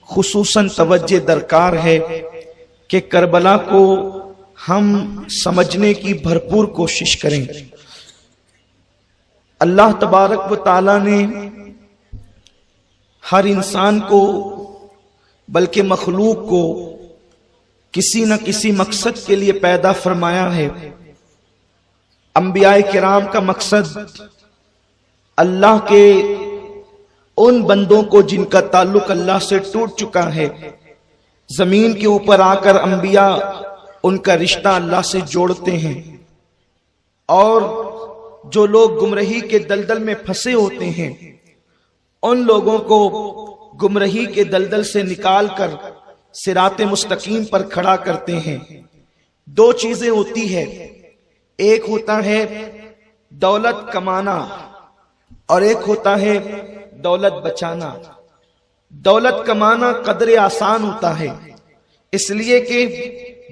खुसूसन तवज्जो दरकार है कि करबला को हम समझने की भरपूर कोशिश करें। अल्लाह तबारक व तआला ने हर इंसान को बल्कि मखलूक को किसी न किसी मकसद के लिए पैदा फरमाया है। अंबियाए किराम का मकसद अल्लाह के उन बंदों को जिनका ताल्लुक अल्लाह से टूट चुका है, जमीन के ऊपर आकर अंबिया उनका रिश्ता अल्लाह से जोड़ते हैं, और जो लोग गुमराही के दलदल में फंसे होते हैं उन लोगों को गुमराही के दलदल से निकालकर सिराते मुस्तकीम पर खड़ा करते हैं। दो चीजें होती है, एक होता है दौलत कमाना और एक होता है दौलत बचाना। दौलत कमाना कदरे आसान होता है, इसलिए कि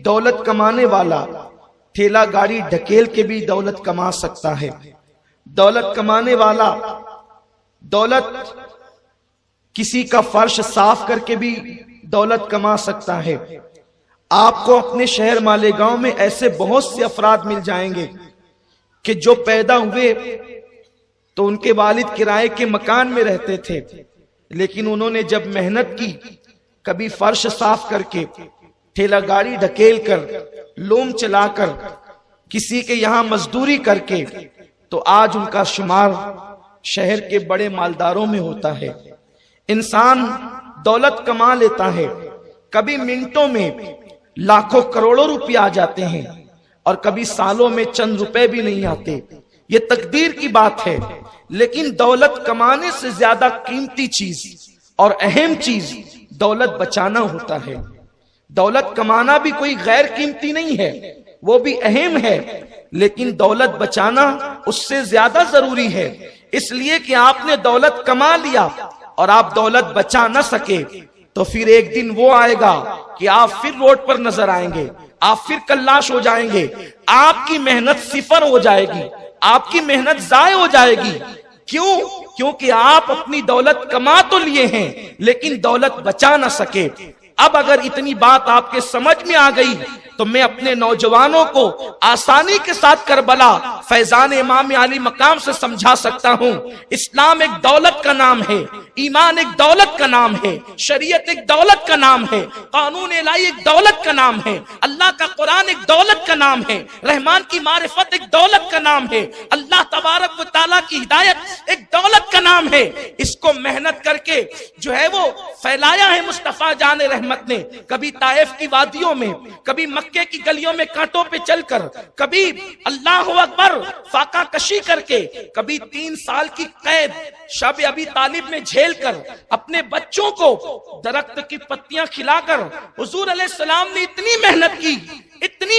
दौलत कमाने वाला ठेला गाड़ी ढकेल के भी दौलत कमा सकता है। दौलत कमाने वाला दौलत किसी का फर्श साफ करके भी दौलत कमा सकता है। आपको अपने शहर मालेगांव में ऐसे बहुत से अफराद मिल जाएंगे कि जो पैदा हुए तो उनके वालिद किराए के मकान में रहते थे, लेकिन उन्होंने जब मेहनत की, कभी फर्श साफ करके, ठेला गाड़ी ढकेल कर, लोम चलाकर, किसी के यहां मजदूरी करके, तो आज उनका शुमार शहर के बड़े मालदारों में होता है। इंसान दौलत कमा लेता है, कभी मिनटों में लाखों करोड़ों रुपए आ जाते हैं और कभी सालों में चंद रुपए भी नहीं आते। ये तकदीर की बात है, लेकिन दौलत कमाने से ज्यादा कीमती चीज और अहम चीज दौलत बचाना होता है। दौलत कमाना भी कोई गैर कीमती नहीं है, वो भी अहम है, लेकिन दौलत बचाना उससे ज्यादा जरूरी है। इसलिए कि आपने दौलत कमा लिया और आप दौलत बचा न सके तो फिर एक दिन वो आएगा कि आप फिर रोड पर नजर आएंगे, आप फिर कल्लाश हो जाएंगे, आपकी मेहनत सिफर हो जाएगी, आपकी मेहनत जाय हो जाएगी। क्यों? क्योंकि आप अपनी दौलत कमा तो लिए हैं लेकिन दौलत बचा ना सके। अब अगर इतनी बात आपके समझ में आ गई तो मैं अपने नौजवानों को आसानी के साथ करबला फैजान इमाम अली मकाम से समझा सकता हूँ। इस्लाम एक दौलत का नाम है, ईमान एक दौलत का नाम है, शरीयत एक दौलत का नाम है, कानून इलाही एक दौलत का नाम है, अल्लाह का कुरान एक दौलत का नाम है, रहमान की मारिफत एक दौलत का नाम है, अल्लाह तबारक व तआला की हिदायत एक दौलत का नाम है। इसको मेहनत करके जो है वो फैलाया है मुस्तफा जान रहमत ने, कभी ताइफ की वादियों में, कभी मक्के की गलियों में कांटों पे चलकर, कभी अल्लाह अकबर फाका कशी करके, कभी 3 साल की कैद शब अबी तालिब में झेल कर, अपने बच्चों को दरख्त की पत्तियां खिलाकर हुजूर अलैहिस्सलाम ने इतनी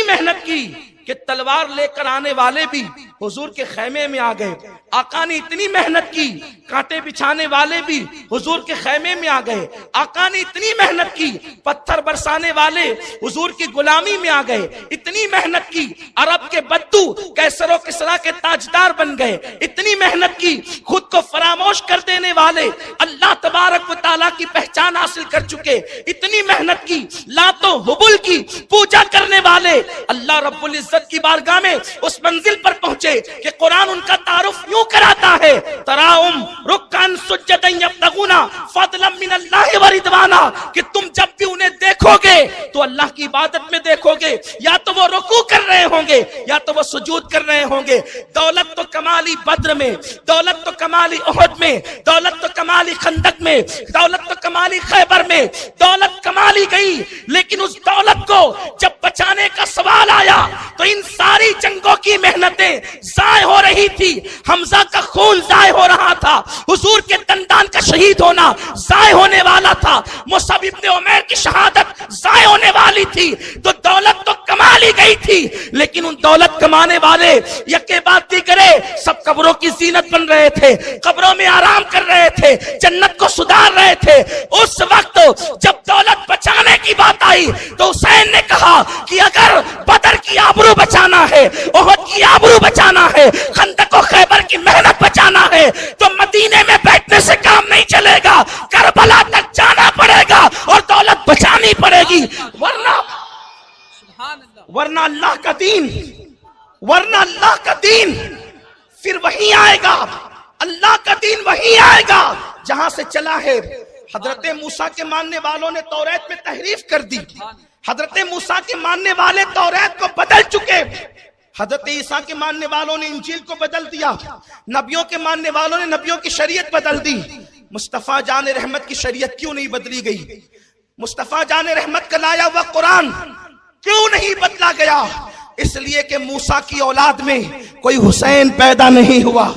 मेहनत की कि तलवार लेकर आने वाले भी हुजूर के खेमे में आ गए। आका ने इतनी मेहनत की, कांटे बिछाने वाले भी हुजूर के खेमे में आ गए। आका ने इतनी मेहनत की, पत्थर बरसाने वाले हुजूर की गुलामी में आ गए। इतनी मेहनत की, अरब के बद्दू कैसर और किसरा के ताजदार बन गए। इतनी मेहनत की, खुद को फरामोश कर देने वाले अल्लाह तबारक व तआला की पहचान हासिल कर चुके। इतनी मेहनत की, लातो हुबुल की पूजा करने वाले अल्लाह रब्बुल इज्जत की बारगाह में उस मंजिल पर पहुंचे कि कुरान उनका तारुफ यूं कराता है, तराउम रुक्कन सुज्जदन यब्तगुना फदलन मिनल्लाहि व रिदवाना, कि तुम जब भी उन्हें देखोगे तो अल्लाह की इबादत में देखोगे, या तो वो रुकू कर रहे होंगे या तो वो सुजूद कर रहे होंगे। दौलत तो कमाली बद्र में, दौलत तो कमाली उहद में, दौलत तो कमाली खंदक में, दौलत तो कमाली खैबर में, दौलत कमाली गई। लेकिन उस दौलत को जब बचाने का सवाल आया तो इन सारी जंगों की मेहनतें जाय हो रही थी। हमजा का खून जाय हो रहा था, हुजूर के दंदान का शहीद होना जाय होने वाला था, मुसअब इब्न उमैर की शहादत जाय होने वाली थी। तो दौलत तो कमा ली गई थी, लेकिन उन दौलत कमाने वाले यके बात नहीं करे, सब कब्रों की जीनत बन रहे थे, कब्रों में आराम कर रहे थे, जन्नत को सुधार रहे थे। उस वक्त जब दौलत बचाने की बात आई तो हुसैन ने कहा कि अगर बदर की आबरू बचाना है, उहद की आबरू बचाना है, खंदक और खैबर की मेहनत बचाना है, तो मदीने में बैठने से काम नहीं चलेगा, करबला तक जाना पड़ेगा और वरना अल्लाह का दीन फिर वही आएगा, अल्लाह का दीन वही आएगा जहां से चला है। हजरत मूसा के मानने वालों ने तौरात में तहरीफ कर दी, हजरत मूसा के मानने वाले तौरात को बदल चुके, हजरत ईसा के मानने वालों ने इंजील को बदल दिया, नबियों के मानने वालों ने नबियों की शरीयत बदल दी। मुस्तफा जान रहमत की शरीयत क्यों नहीं बदली गई? मुस्तफा जान रहमत का लाया हुआ कुरान क्यों नहीं बदला गया? इसलिए कि मूसा की औलाद में कोई हुसैन पैदा नहीं हुआ,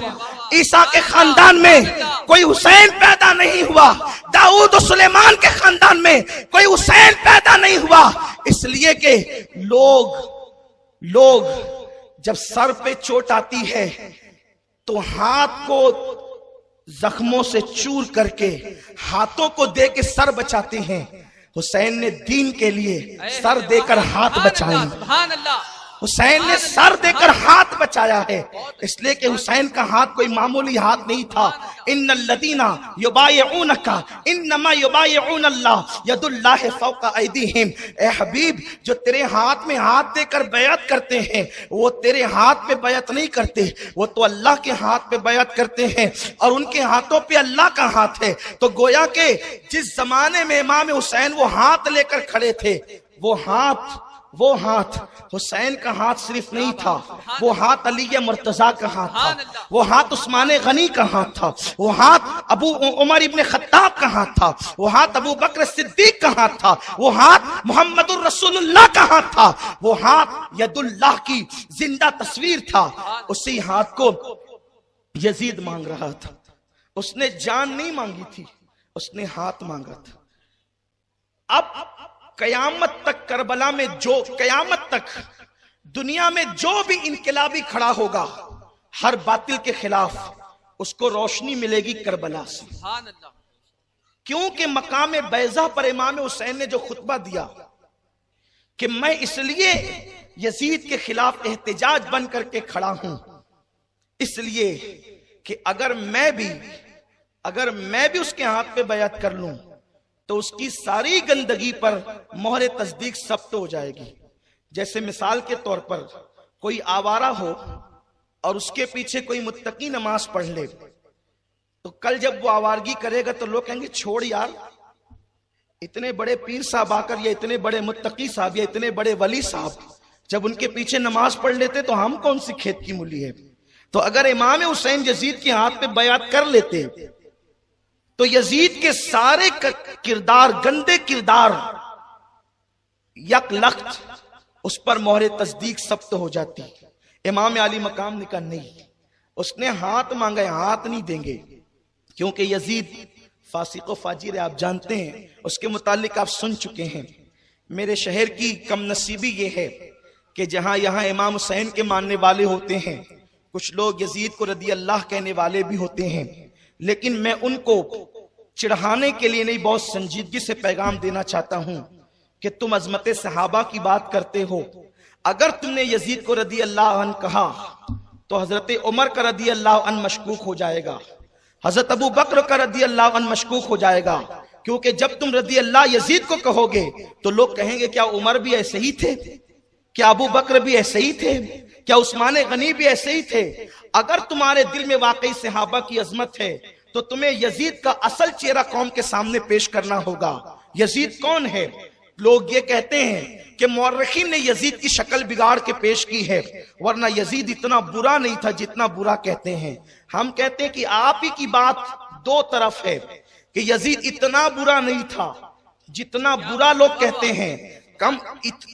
ईसा के खानदान में कोई हुसैन पैदा नहीं हुआ, दाऊद और सुलेमान के खानदान में कोई हुसैन पैदा नहीं हुआ। इसलिए कि लोग जब सर पे चोट आती है तो हाथ को जख्मों से चूर करके हाथों को दे के सर बचाते हैं। हुसैन ने दीन के लिए सर देकर हाथ बचाए, हुसैन ने सर देकर हाथ बचाया है। इसलिए कि हुसैन का हाथ कोई मामूली हाथ नहीं था। इन्नल्लज़ीना युबायिऊनका इन्नमा युबायिऊनल्लाह यदुल्लाहि फौका ऐदीहिम। ए हबीब, जो तेरे हाथ में हाथ देकर बैअत करते हैं वो तेरे हाथ पे बैअत नहीं करते, वो तो अल्लाह के हाथ पे बैअत करते हैं और उनके हाथों पे अल्लाह का हाथ है। तो गोया के जिस जमाने में इमाम हुसैन वो हाथ लेकर खड़े थे, वो हाथ हुसैन का हाथ सिर्फ नहीं था, वो हाथ अली मुर्तजा का हाथ था, वो हाथ उस्मान गनी का हाथ था, वो हाथ अबू उमर इब्ने खत्ताब का हाथ था, वो हाथ अबू बकर सिद्दीक का हाथ था, वो हाथ मुहम्मदुर रसूलुल्लाह का हाथ था, वो हाथ यदुल्लाह की जिंदा तस्वीर था। उसी हाथ को यजीद मांग रहा था। उसने जान नहीं मांगी थी, उसने हाथ मांगा था। अब कयामत तक करबला में कयामत तक दुनिया में जो भी इनकलाबी खड़ा होगा हर बातिल के खिलाफ, उसको रोशनी मिलेगी करबला से। क्योंकि मकाम बैज़ा पर इमाम हुसैन ने जो खुतबा दिया कि मैं इसलिए यजीद के खिलाफ एहतिजाज बन करके खड़ा हूं, इसलिए कि अगर मैं भी उसके हाथ पे बैअत कर लूं तो उसकी सारी गंदगी पर मोहर तस्दीक सब्त हो जाएगी। जैसे मिसाल के तौर पर कोई आवारा हो और उसके पीछे कोई मुत्तकी नमाज पढ़ ले, तो कल जब वो आवारगी करेगा तो लोग कहेंगे छोड़ यार, इतने बड़े पीर साहब आकर या इतने बड़े मुत्तकी साहब या इतने बड़े वली साहब जब उनके पीछे नमाज पढ़ लेते तो हम कौन सी खेत की मूली है। तो अगर इमाम हुसैन यजीद के हाथ पे बयात कर लेते तो यजीद के सारे किरदार, गंदे किरदार यकलख्त उस पर मोहरे तस्दीक सब्त हो जाती। इमाम अली मकाम ने कहा नहीं, उसने हाथ मांगा, हाथ नहीं देंगे, क्योंकि यजीद फासिक व फाजिर है, आप जानते हैं, उसके मुतालिक आप सुन चुके हैं। मेरे शहर की कम नसीबी ये है कि जहां यहां इमाम हुसैन के मानने वाले होते हैं, कुछ लोग यजीद को रदी अल्लाह कहने वाले भी होते हैं, लेकिन मैं उनको चिढ़ाने के लिए नहीं, बहुत संजीदगी से पैगाम देना चाहता हूं कि तुम अजमत सहाबा की बात करते हो। अगर तुमने यजीद को रदी अल्लाह अन कहा तो हजरत उमर का रदी अल्लाह अन मशकूक हो जाएगा, हजरत अबू बकर का रदी अल्लाह अन मशकूक हो जाएगा। क्योंकि जब तुम रदी अल्लाह यजीद को कहोगे तो लोग कहेंगे क्या उमर भी ऐसे ही थे, क्या अबू बकर भी ऐसे ही थे, क्या उस्मान गनी भी ऐसे ही थे। अगर तुम्हारे दिल में वाकई सहाबा की अजमत है तो तुम्हें यजीद का असल चेहरा कौम के सामने पेश करना होगा। यजीद कौन है? लोग ये कहते हैं कि मुअर्रिखीन ने यजीद की शक्ल बिगाड़ के पेश की है, वरना यजीद इतना बुरा नहीं था जितना बुरा कहते हैं। हम कहते हैं कि आप ही की बात दो तरफ है कि यजीद इतना बुरा नहीं था जितना बुरा लोग कहते हैं।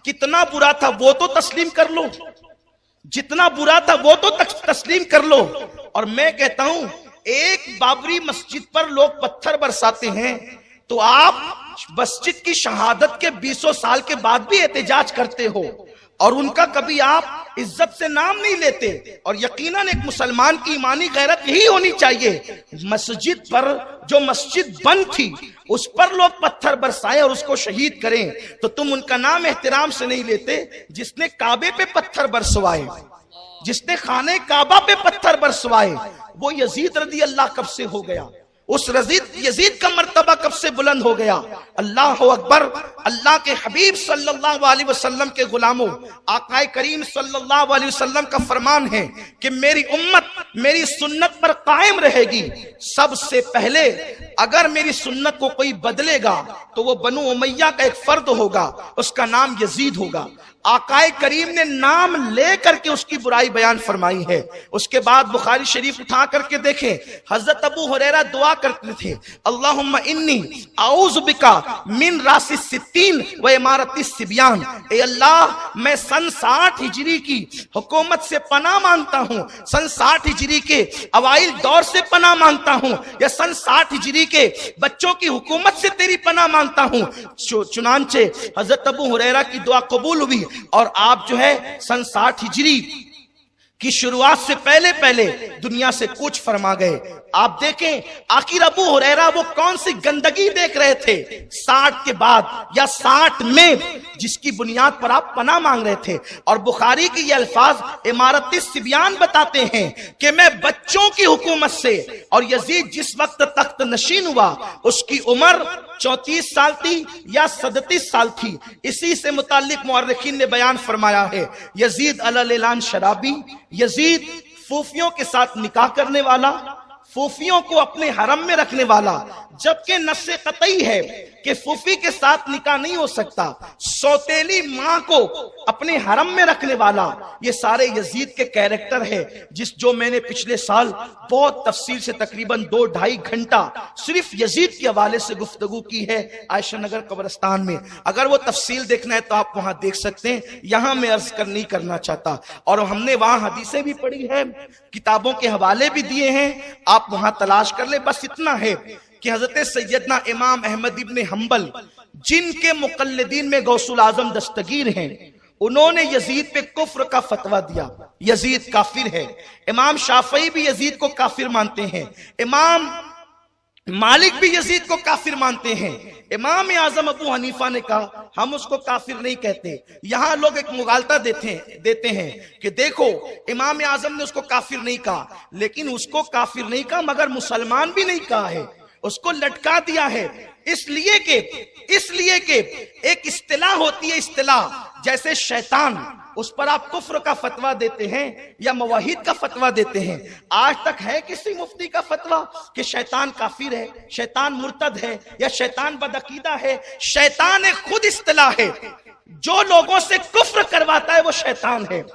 कितना बुरा था वो तो तस्लीम कर लो, जितना बुरा था वो तो तस्लीम कर लो। और मैं कहता हूं एक बाबरी मस्जिद पर लोग पत्थर बरसाते हैं तो आप मस्जिद की शहादत के 20 साल के बाद भी एहतजाज करते हो और उनका कभी आप इज्जत से नाम नहीं लेते। और यकीनन एक मुसलमान की ईमानी गैरत यही होनी चाहिए, मस्जिद पर जो मस्जिद बंद थी उस पर लोग पत्थर बरसाएं और उसको शहीद करें, तो तुम उनका नाम एहतराम से नहीं लेते। जिसने काबे पे पत्थर बरसवाए, जिसने खाने काबा पे पत्थर बरसवाए, वो यजीद रदी अल्लाह कब से हो गया? उस यजीद का मर्तबा कब से बुलंद हो गया? अल्लाह अकबर। अल्लाह के हबीब सल्लल्लाहु अलैहि वसल्लम के गुलामों, आकाए करीम सल्लल्लाहु अलैहि वसल्लम का फरमान है कि मेरी उम्मत मेरी सुन्नत पर कायम रहेगी। सबसे पहले अगर मेरी सुन्नत को कोई बदलेगा तो वो बनु उमैया का एक फर्द होगा, उसका नाम यजीद होगा। आकाए करीम ने नाम ले करके उसकी बुराई बयान फरमाई है। उसके बाद बुखारी शरीफ उठा करके देखें, हजरत अबू हुरैरा दुआ करते थे, अल्लाहुम्मा इन्नी आऊज़ु बिका मिन रासिस सित्तीन व इमारतिस सिबियान। ए अल्लाह, मैं सन 60 हिजरी की हुकूमत से पनाह मांगता हूँ, सन 60 हिजरी के अवाइल दौर से पनाह मांगता हूँ, या सन 60 हिजरी के बच्चों की हुकूमत से तेरी पनाह मांगता हूँ। चुनांचे हजरत अबू हुरैरा की दुआ कबूल हुई और आप जो है सन 60 हिजरी की शुरुआत से पहले पहले दुनिया से कूच फरमा गए। आप देखें आखिर अबू हुरैरा वो कौन सी गंदगी देख रहे थे 60 के बाद या 60 में, जिसकी बुनियाद पर आप पनाह मांग रहे थे। और बुखारी की ये अल्फाज इमारती सिबियान बताते हैं कि मैं बच्चों की हुकूमत से, और यजीद जिस वक्त तख्त नशीन हुआ उसकी उम्र 34 साल थी या 37 साल थी। इसी से मुताल्लिक मुअर्रिखीन ने बयान फरमाया है, यजीद अलल ऐलान शराबी, यजीद फूफियों के साथ निकाह करने वाला, फूफियों को अपने हरम में रखने वाला, जबकि नस्से कतई है कि फूफी के साथ निकाह नहीं हो सकता, सौतेली मां को अपने हरम में रखने वाला। ये सारे यजीद के कैरेक्टर है, जो मैंने पिछले साल बहुत तफसील से तकरीबन 2-2.5 घंटा सिर्फ यजीद के हवाले से गुफ्तगू की है आयशा नगर कब्रिस्तान में। अगर वो तफसील देखना है तो आप वहां देख सकते हैं, यहां मैं अर्ज नहीं करना चाहता। और हमने वहां हदीसें भी पढ़ी है, किताबों के हवाले भी दिए हैं, आप वहां तलाश कर ले। बस इतना है कि हजरत सैयदना इमाम अहमद इब्न हंबल, जिनके मुकल्लिदीन में गौसुल आजम दस्तगीर हैं, उन्होंने यजीद पे कुफ्र का फतवा दिया, यजीद काफिर है। इमाम शाफई भी यजीद को काफिर मानते हैं, इमाम मालिक भी यजीद को काफिर मानते हैं। इमाम आजम अबू हनीफा ने कहा हम उसको काफिर नहीं कहते। यहां लोग एक मुगालता देते हैं कि देखो इमाम आजम ने उसको काफिर नहीं कहा, लेकिन उसको काफिर नहीं कहा मगर मुसलमान भी नहीं कहा है, उसको लटका दिया है। इसलिए कि एक इस्तिलाह होती है, इस्तिलाह जैसे शैतान, उस पर आप कुफ्र का फतवा देते हैं या मवाहिद का फतवा देते हैं। आज तक है किसी मुफ्ती का फतवा कि शैतान काफिर है, शैतान मुर्तद है या शैतान बदअकीदा है? शैतान एक खुद इस्तिलाह है, जो लोगों से कुफ्र करवाता है वो शैतान है।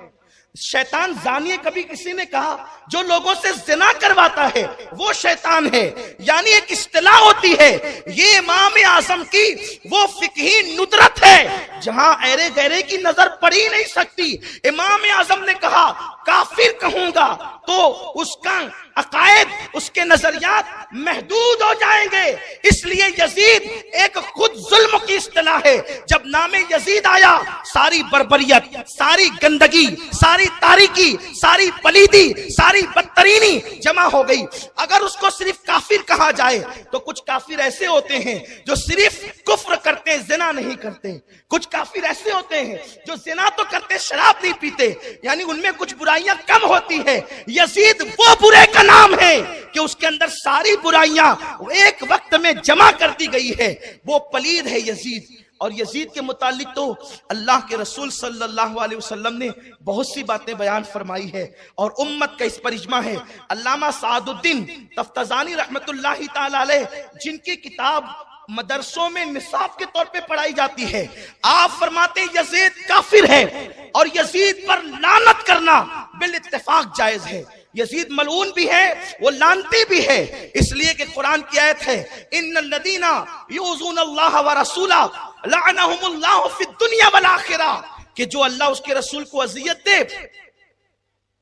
शैतान जानिए कभी किसी ने कहा, जो लोगों से जिना करवाता है वो शैतान है। यानी एक इस्तिलाह होती है, ये इमाम आजम की वो फिकही नुदरत है जहां ऐरे गहरे की नजर पड़ ही नहीं सकती। इमाम आजम ने कहा काफिर कहूंगा तो उसका अकायद, उसके नजरियात महदूद हो जाएंगे। इसलिए यजीद एक खुद जुल्म की इस्तिलाह है। जब नामे यजीद आया, सारी बर्बरियत, सारी गंदगी, सारी तारीकी, सारी पलीदी, सारी बदतरीनी जमा हो गई। अगर उसको सिर्फ काफिर कहा जाए तो कुछ काफिर ऐसे होते हैं जो सिर्फ कुफ्र करते हैं, जिना नहीं करते। कुछ काफिर ऐसे होते हैं जो जिना तो करते, शराब नहीं पीते, यानी उनमें कुछ बुराइयां कम होती है। यजीद वो बुरे का नाम है कि उसके अंदर सारी बुराइयां एक वक्त में जमा कर दी गई है, वो पलीद है यजीद। और यजीद के मुतालिक तो अल्लाह के रसूल सल्लल्लाहु अलैहि वसल्लम ने बहुत सी बातें बयान फरमाई है और उम्मत का इस पर इज्मा है। अल्लामा सादुद्दीन तफ्ताजानी रहमतुल्लाहि ताला अलैह, जिनकी किताब मदरसों में निसाब के तौर पे पढ़ाई जाती है, आप फरमाते हैं यजीद काफिर है और यजीद पर लानत करना बिल इत्तेफाक जायज है। यजीद मलऊन भी है, वो लानती भी है, इसलिए कि कुरान की आयत है इन्नल्लज़ीना युज़ूनल्लाह व रसूला लअनहुमुल्लाहु फिद दुनिया वल आखिरा, कि जो अल्लाह उसके रसूल को अजियत दे,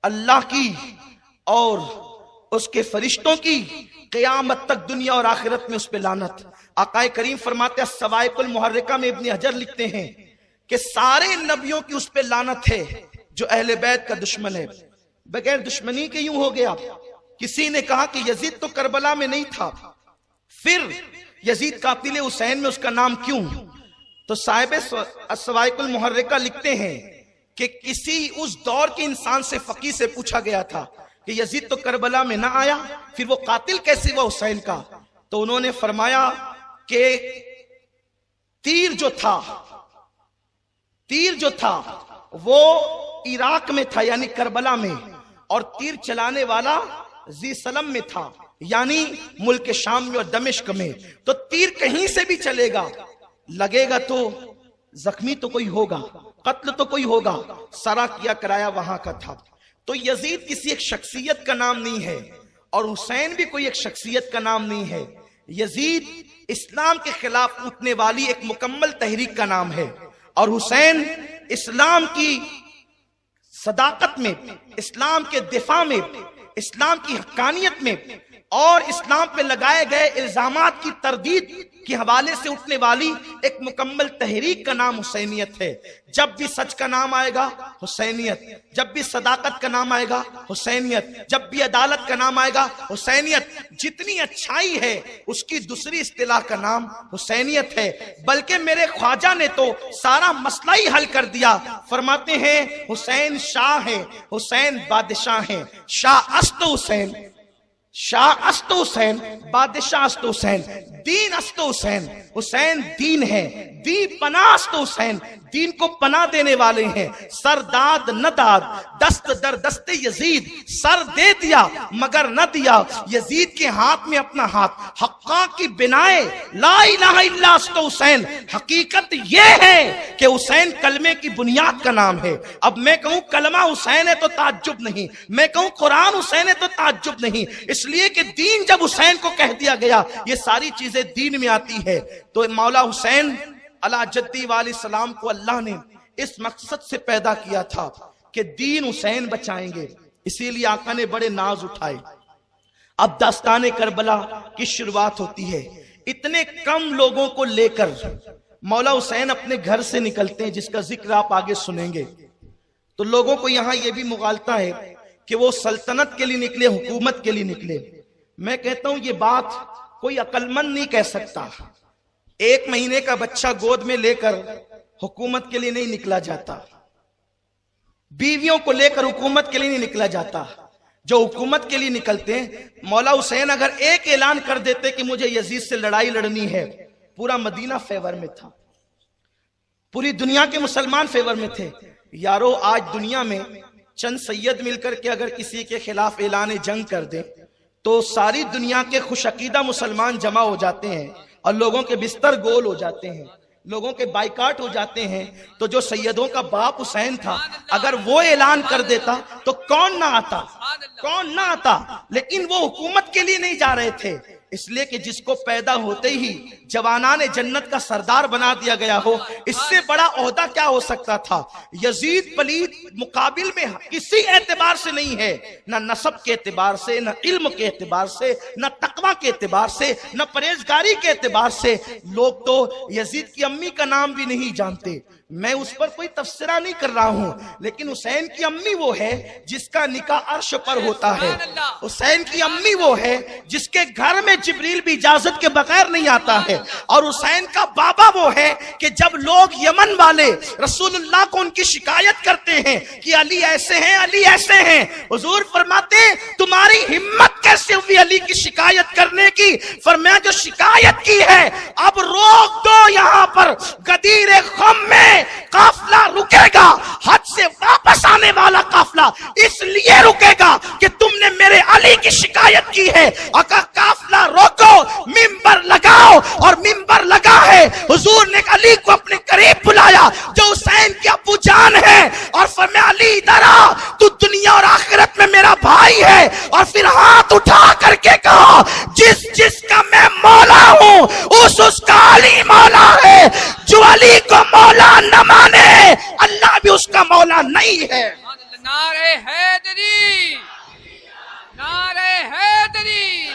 अल्लाह की और उसके फरिश्तों की क़यामत तक दुनिया और आखिरत में उस पे लानत। आकाए करीम फरमाते हैं सवाइकुल मुहर्रिका में इब्न हजर लिखते हैं कि सारे नबियों की उस पे लानत है जो अहले बैत का दुश्मन है। बगैर दुश्मनी के यूं हो गया। किसी ने कहा कि यजीद तो करबला में नहीं था, फिर यजीद कातिल हुसैन में उसका नाम क्यों? तो साहिब सवाइकुल मुहर्रिका लिखते हैं कि किसी उस दौर के इंसान से, फकीह से पूछा गया था कि यजीद तो करबला में ना आया, फिर वो कातिल कैसे हुआ हुसैन का? तो उन्होंने फरमाया कि तीर जो था वो इराक में था, यानी करबला में, और तीर चलाने वाला जीसलम में था, यानी मुल्क शाम में और दमिश्क में। तो तीर कहीं से भी चलेगा, लगेगा तो जख्मी तो कोई होगा, कत्ल तो कोई होगा। सरा किया कराया वहां का था। तो यजीद किसी एक शख्सियत का नाम नहीं है और हुसैन भी कोई एक शख्सियत का नाम नहीं है। यजीद इस्लाम के खिलाफ उठने वाली एक मुकम्मल तहरीक का नाम है और हुसैन इस्लाम की सदाकत में, इस्लाम के दिफा में, इस्लाम की हक्कानियत में और इस्लाम पे लगाए गए इल्जामात की तरदीद के हवाले से उठने वाली एक मुकम्मल तहरीक का नाम हुसैनियत है। जब भी सच का नाम आएगा हुसैनियत, जब भी सदाकत का नाम आएगा हुसैनियत, जब भी अदालत का नाम आएगा हुसैनियत। जितनी अच्छाई है उसकी दूसरी इस्तिलाह का नाम हुसैनियत है। बल्कि मेरे ख्वाजा ने तो सारा मसला ही हल कर दिया। फरमाते हैं हुसैन शाह है, हुसैन बादशाह है। शाह अस्त हुसैन, शाह अस्त हुसैन, बादशाह अस्त हुसैन, दीन अस्त हुसैन। हुसैन दीन है, दी पनाह अस्त हुसैन, दीन को पनाह देने वाले हैं। सर दाद न दाद, दस्त दर दस्ते यजीद, सर दे दिया मगर न दिया यजीद के हाथ में अपना हाथ। हक्का की बिनाए ला इलाहा इल्ला अस्त हुसैन। हकीकत यह है कि हुसैन कलमे की बुनियाद का नाम है। अब मैं कहूं कलमा हुसैन है तो ताज्जुब नहीं, मैं कहूं कुरान हुसैन है तो ताज्जुब नहीं, इसलिए कि दीन जब हुसैन को कह दिया गया ये सारी चीजें दीन में आती है। तो मौला हुसैन अला जद्दी वाले सलाम को अल्लाह ने इस मकसद से पैदा किया था कि दीन हुसैन बचाएंगे, इसीलिए आका ने बड़े नाज उठाए। अब दास्ताने करबला की शुरुआत होती है। इतने कम लोगों को लेकर मौला हुसैन अपने घर से निकलते हैं, जिसका जिक्र आप आगे सुनेंगे। तो लोगों को यहां यह भी मुगालता है कि वो सल्तनत के लिए निकले, हुकूमत के लिए निकले। मैं कहता हूं ये बात कोई अक्लमंद नहीं कह सकता। 1 महीने का बच्चा गोद में लेकर हुकूमत के लिए नहीं निकला जाता, बीवियों को लेकर हुकूमत के लिए नहीं निकला जाता। जो हुकूमत के लिए निकलते हैं, मौला हुसैन अगर एक ऐलान कर देते कि मुझे यजीद से लड़ाई लड़नी है, पूरा मदीना फेवर में था, पूरी दुनिया के मुसलमान फेवर में थे। यारो आज दुनिया में चंद सैयद मिलकर के अगर किसी के खिलाफ ऐलान जंग कर दे तो सारी दुनिया के खुशअकीदा मुसलमान जमा हो जाते हैं और लोगों के बिस्तर गोल हो जाते हैं, लोगों के बाइकाट हो जाते हैं। तो जो सैयदों का बाप हुसैन था, अगर वो ऐलान कर देता तो कौन ना आता, कौन ना आता। लेकिन वो हुकूमत के लिए नहीं जा रहे थे, इसलिए कि जिसको पैदा होते ही जवानाने जन्नत का सरदार बना दिया गया हो, इससे बड़ा ओहदा क्या हो सकता था। यजीद पलीद मुकाबिल में किसी एतबार से नहीं है, न नसब के एतबार से, न इल्म के एतबार से, न तकवा के एतबार से, न परहेजगारी के एतबार से। लोग तो यजीद की अम्मी का नाम भी नहीं जानते। मैं उस पर कोई तफसीरा नहीं कर रहा हूं, लेकिन हुसैन की अम्मी वो है जिसका निकाह अर्श पर होता है। हुसैन की अम्मी वो है जिसके घर में जिब्रील भी इजाजत के बगैर नहीं आता है। और हुसैन का बाबा वो है कि जब लोग यमन वाले रसूलुल्लाह को उनकी शिकायत करते हैं कि अली ऐसे हैं, अली ऐसे हैं, हुजूर फरमाते तुम्हारी हिम्मत कैसे हुई अली की शिकायत करने की। फरमाया जो शिकायत की है अब रोक दो, यहां पर गदीर ख़म में काफिला रुकेगा, हज से वापस आने वाला काफिला इसलिए रुकेगा कि तुमने मेरे अली की शिकायत की है। अगर काफिला रोको, मिंबर लगाओ, और मिंबर लगा है। हुजूर ने अली को अपने करीब बुलाया जो हुसैन की अब्बू जान है और फरमाया अली इधर आ, तू दुनिया और आखिरत में मेरा भाई है। और फिर हाथ उठा करके कहा जिस जिसका मैं मौला हूं उसका अली मौला है। जो अली को मौला न माने अल्लाह भी उसका मौला नहीं है। नारे हैदरी, नारे हैदरी,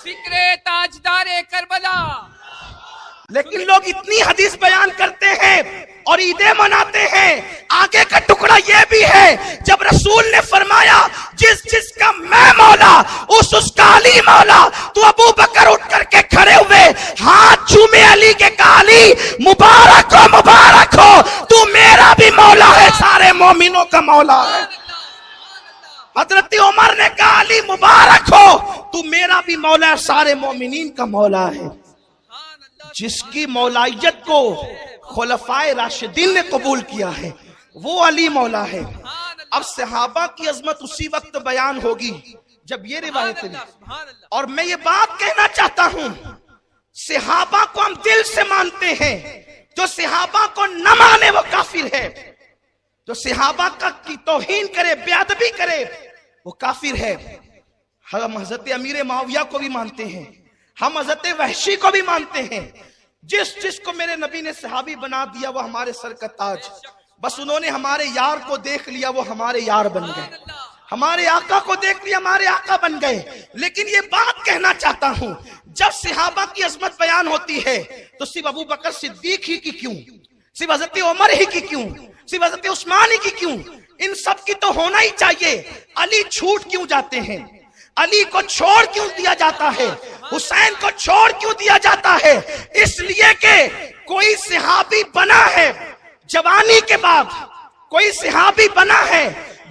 फिक्रे ताजदारे करबला। लेकिन लोग इतनी हदीस बयान करते हैं और ईदें मनाते हैं। आगे का टुकड़ा यह भी है जब रसूल ने फरमाया जिस जिसका मैं मौला उसका अली मौला, तो अबू बकर उठ करके खड़े हुए, हाथ चूमे अली के कहा अली मुबारक हो, तू मेरा भी मौला है, सारे मोमिनों का मौला है। हजरत उमर ने कहा अली मुबारक हो, तू मेरा भी मौला है, सारे मोमिनीन का मौला है। जिसकी मौलाइयत को खुलफाए राशिदीन ने कबूल किया है वो अली मौला है। अब सहाबा की अजमत उसी वक्त बयान होगी जब ये रिवायत है। और मैं ये बात कहना चाहता हूं, सहाबा को हम दिल से मानते हैं, जो सहाबा को न माने वो काफिर है, जो सहाबा का की तौहीन करे, बेअदबी करे वो काफिर है। हम हजरत अमीर माविया को भी मानते हैं, हम हजरत वहशी को भी मानते हैं। जिसको मेरे नबी ने सहाबी बना दिया वो हमारे सर का ताज। बस उन्होंने हमारे यार को देख लिया वो हमारे यार बन गए, हमारे आका को देख लिया हमारे आका बन गए। लेकिन ये बात कहना चाहता हूं, जब सहाबा की अजमत बयान होती है तो सिर्फ अबू बकर सिद्दीक ही की क्यों, सिर्फ हजरत उमर ही की क्यों, सिर्फ हजरत उस्मान ही की क्यों, इन सब की तो होना ही चाहिए। अली छूट क्यों जाते हैं, अली को छोड़ क्यों दिया जाता है, हुसैन को छोड़ क्यों दिया जाता है? इसलिए कि कोई सहाबी बना है जवानी के बाद, कोई सहाबी बना है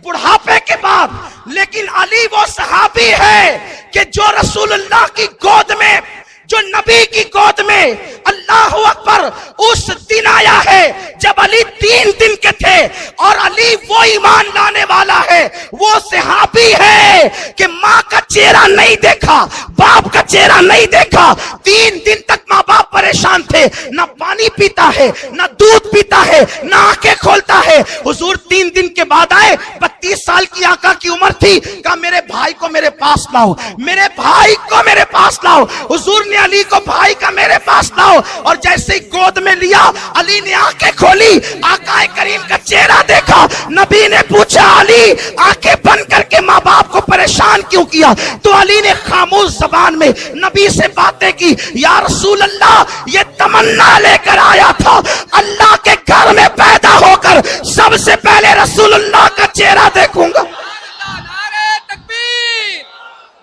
बुढ़ापे के बाद, लेकिन अली वो सहाबी है कि जो रसूलुल्लाह की गोद में, जो नबी की गोद में, अल्लाह अकबर, उस दिन आया है जब अली 3 दिन के थे। और अली वो ईमान लाने वाला है, वो सहाबी है कि माँ का चेहरा नहीं देखा, बाप का चेहरा नहीं देखा। 3 दिन तक माँ बाप परेशान थे, ना पानी पीता है, ना दूध पीता है, ना आंखें खोलता है। हुजूर 3 दिन के बाद आए, 32 साल की आका की उम्र थी। कहा मेरे भाई को मेरे पास लाओ, मेरे भाई को मेरे पास लाओ। हुजूर ने अली को भाई का मेरे पास लाओ, और जैसे ही गोद में लिया अली ने आंखें खोली, आका करीम का चेहरा देखा। नबी ने पूछा अली आंखें बंद करके माँ बाप को परेशान क्यों किया? तो अली ने खामोश जबान में नबी से बातें की। या रसूल अल्लाह, ये तमन्ना लेकर आया था अल्लाह के घर में पैदा होकर सबसे पहले रसूलुल्लाह का चेहरा देखूंगा। नारे तकबीर,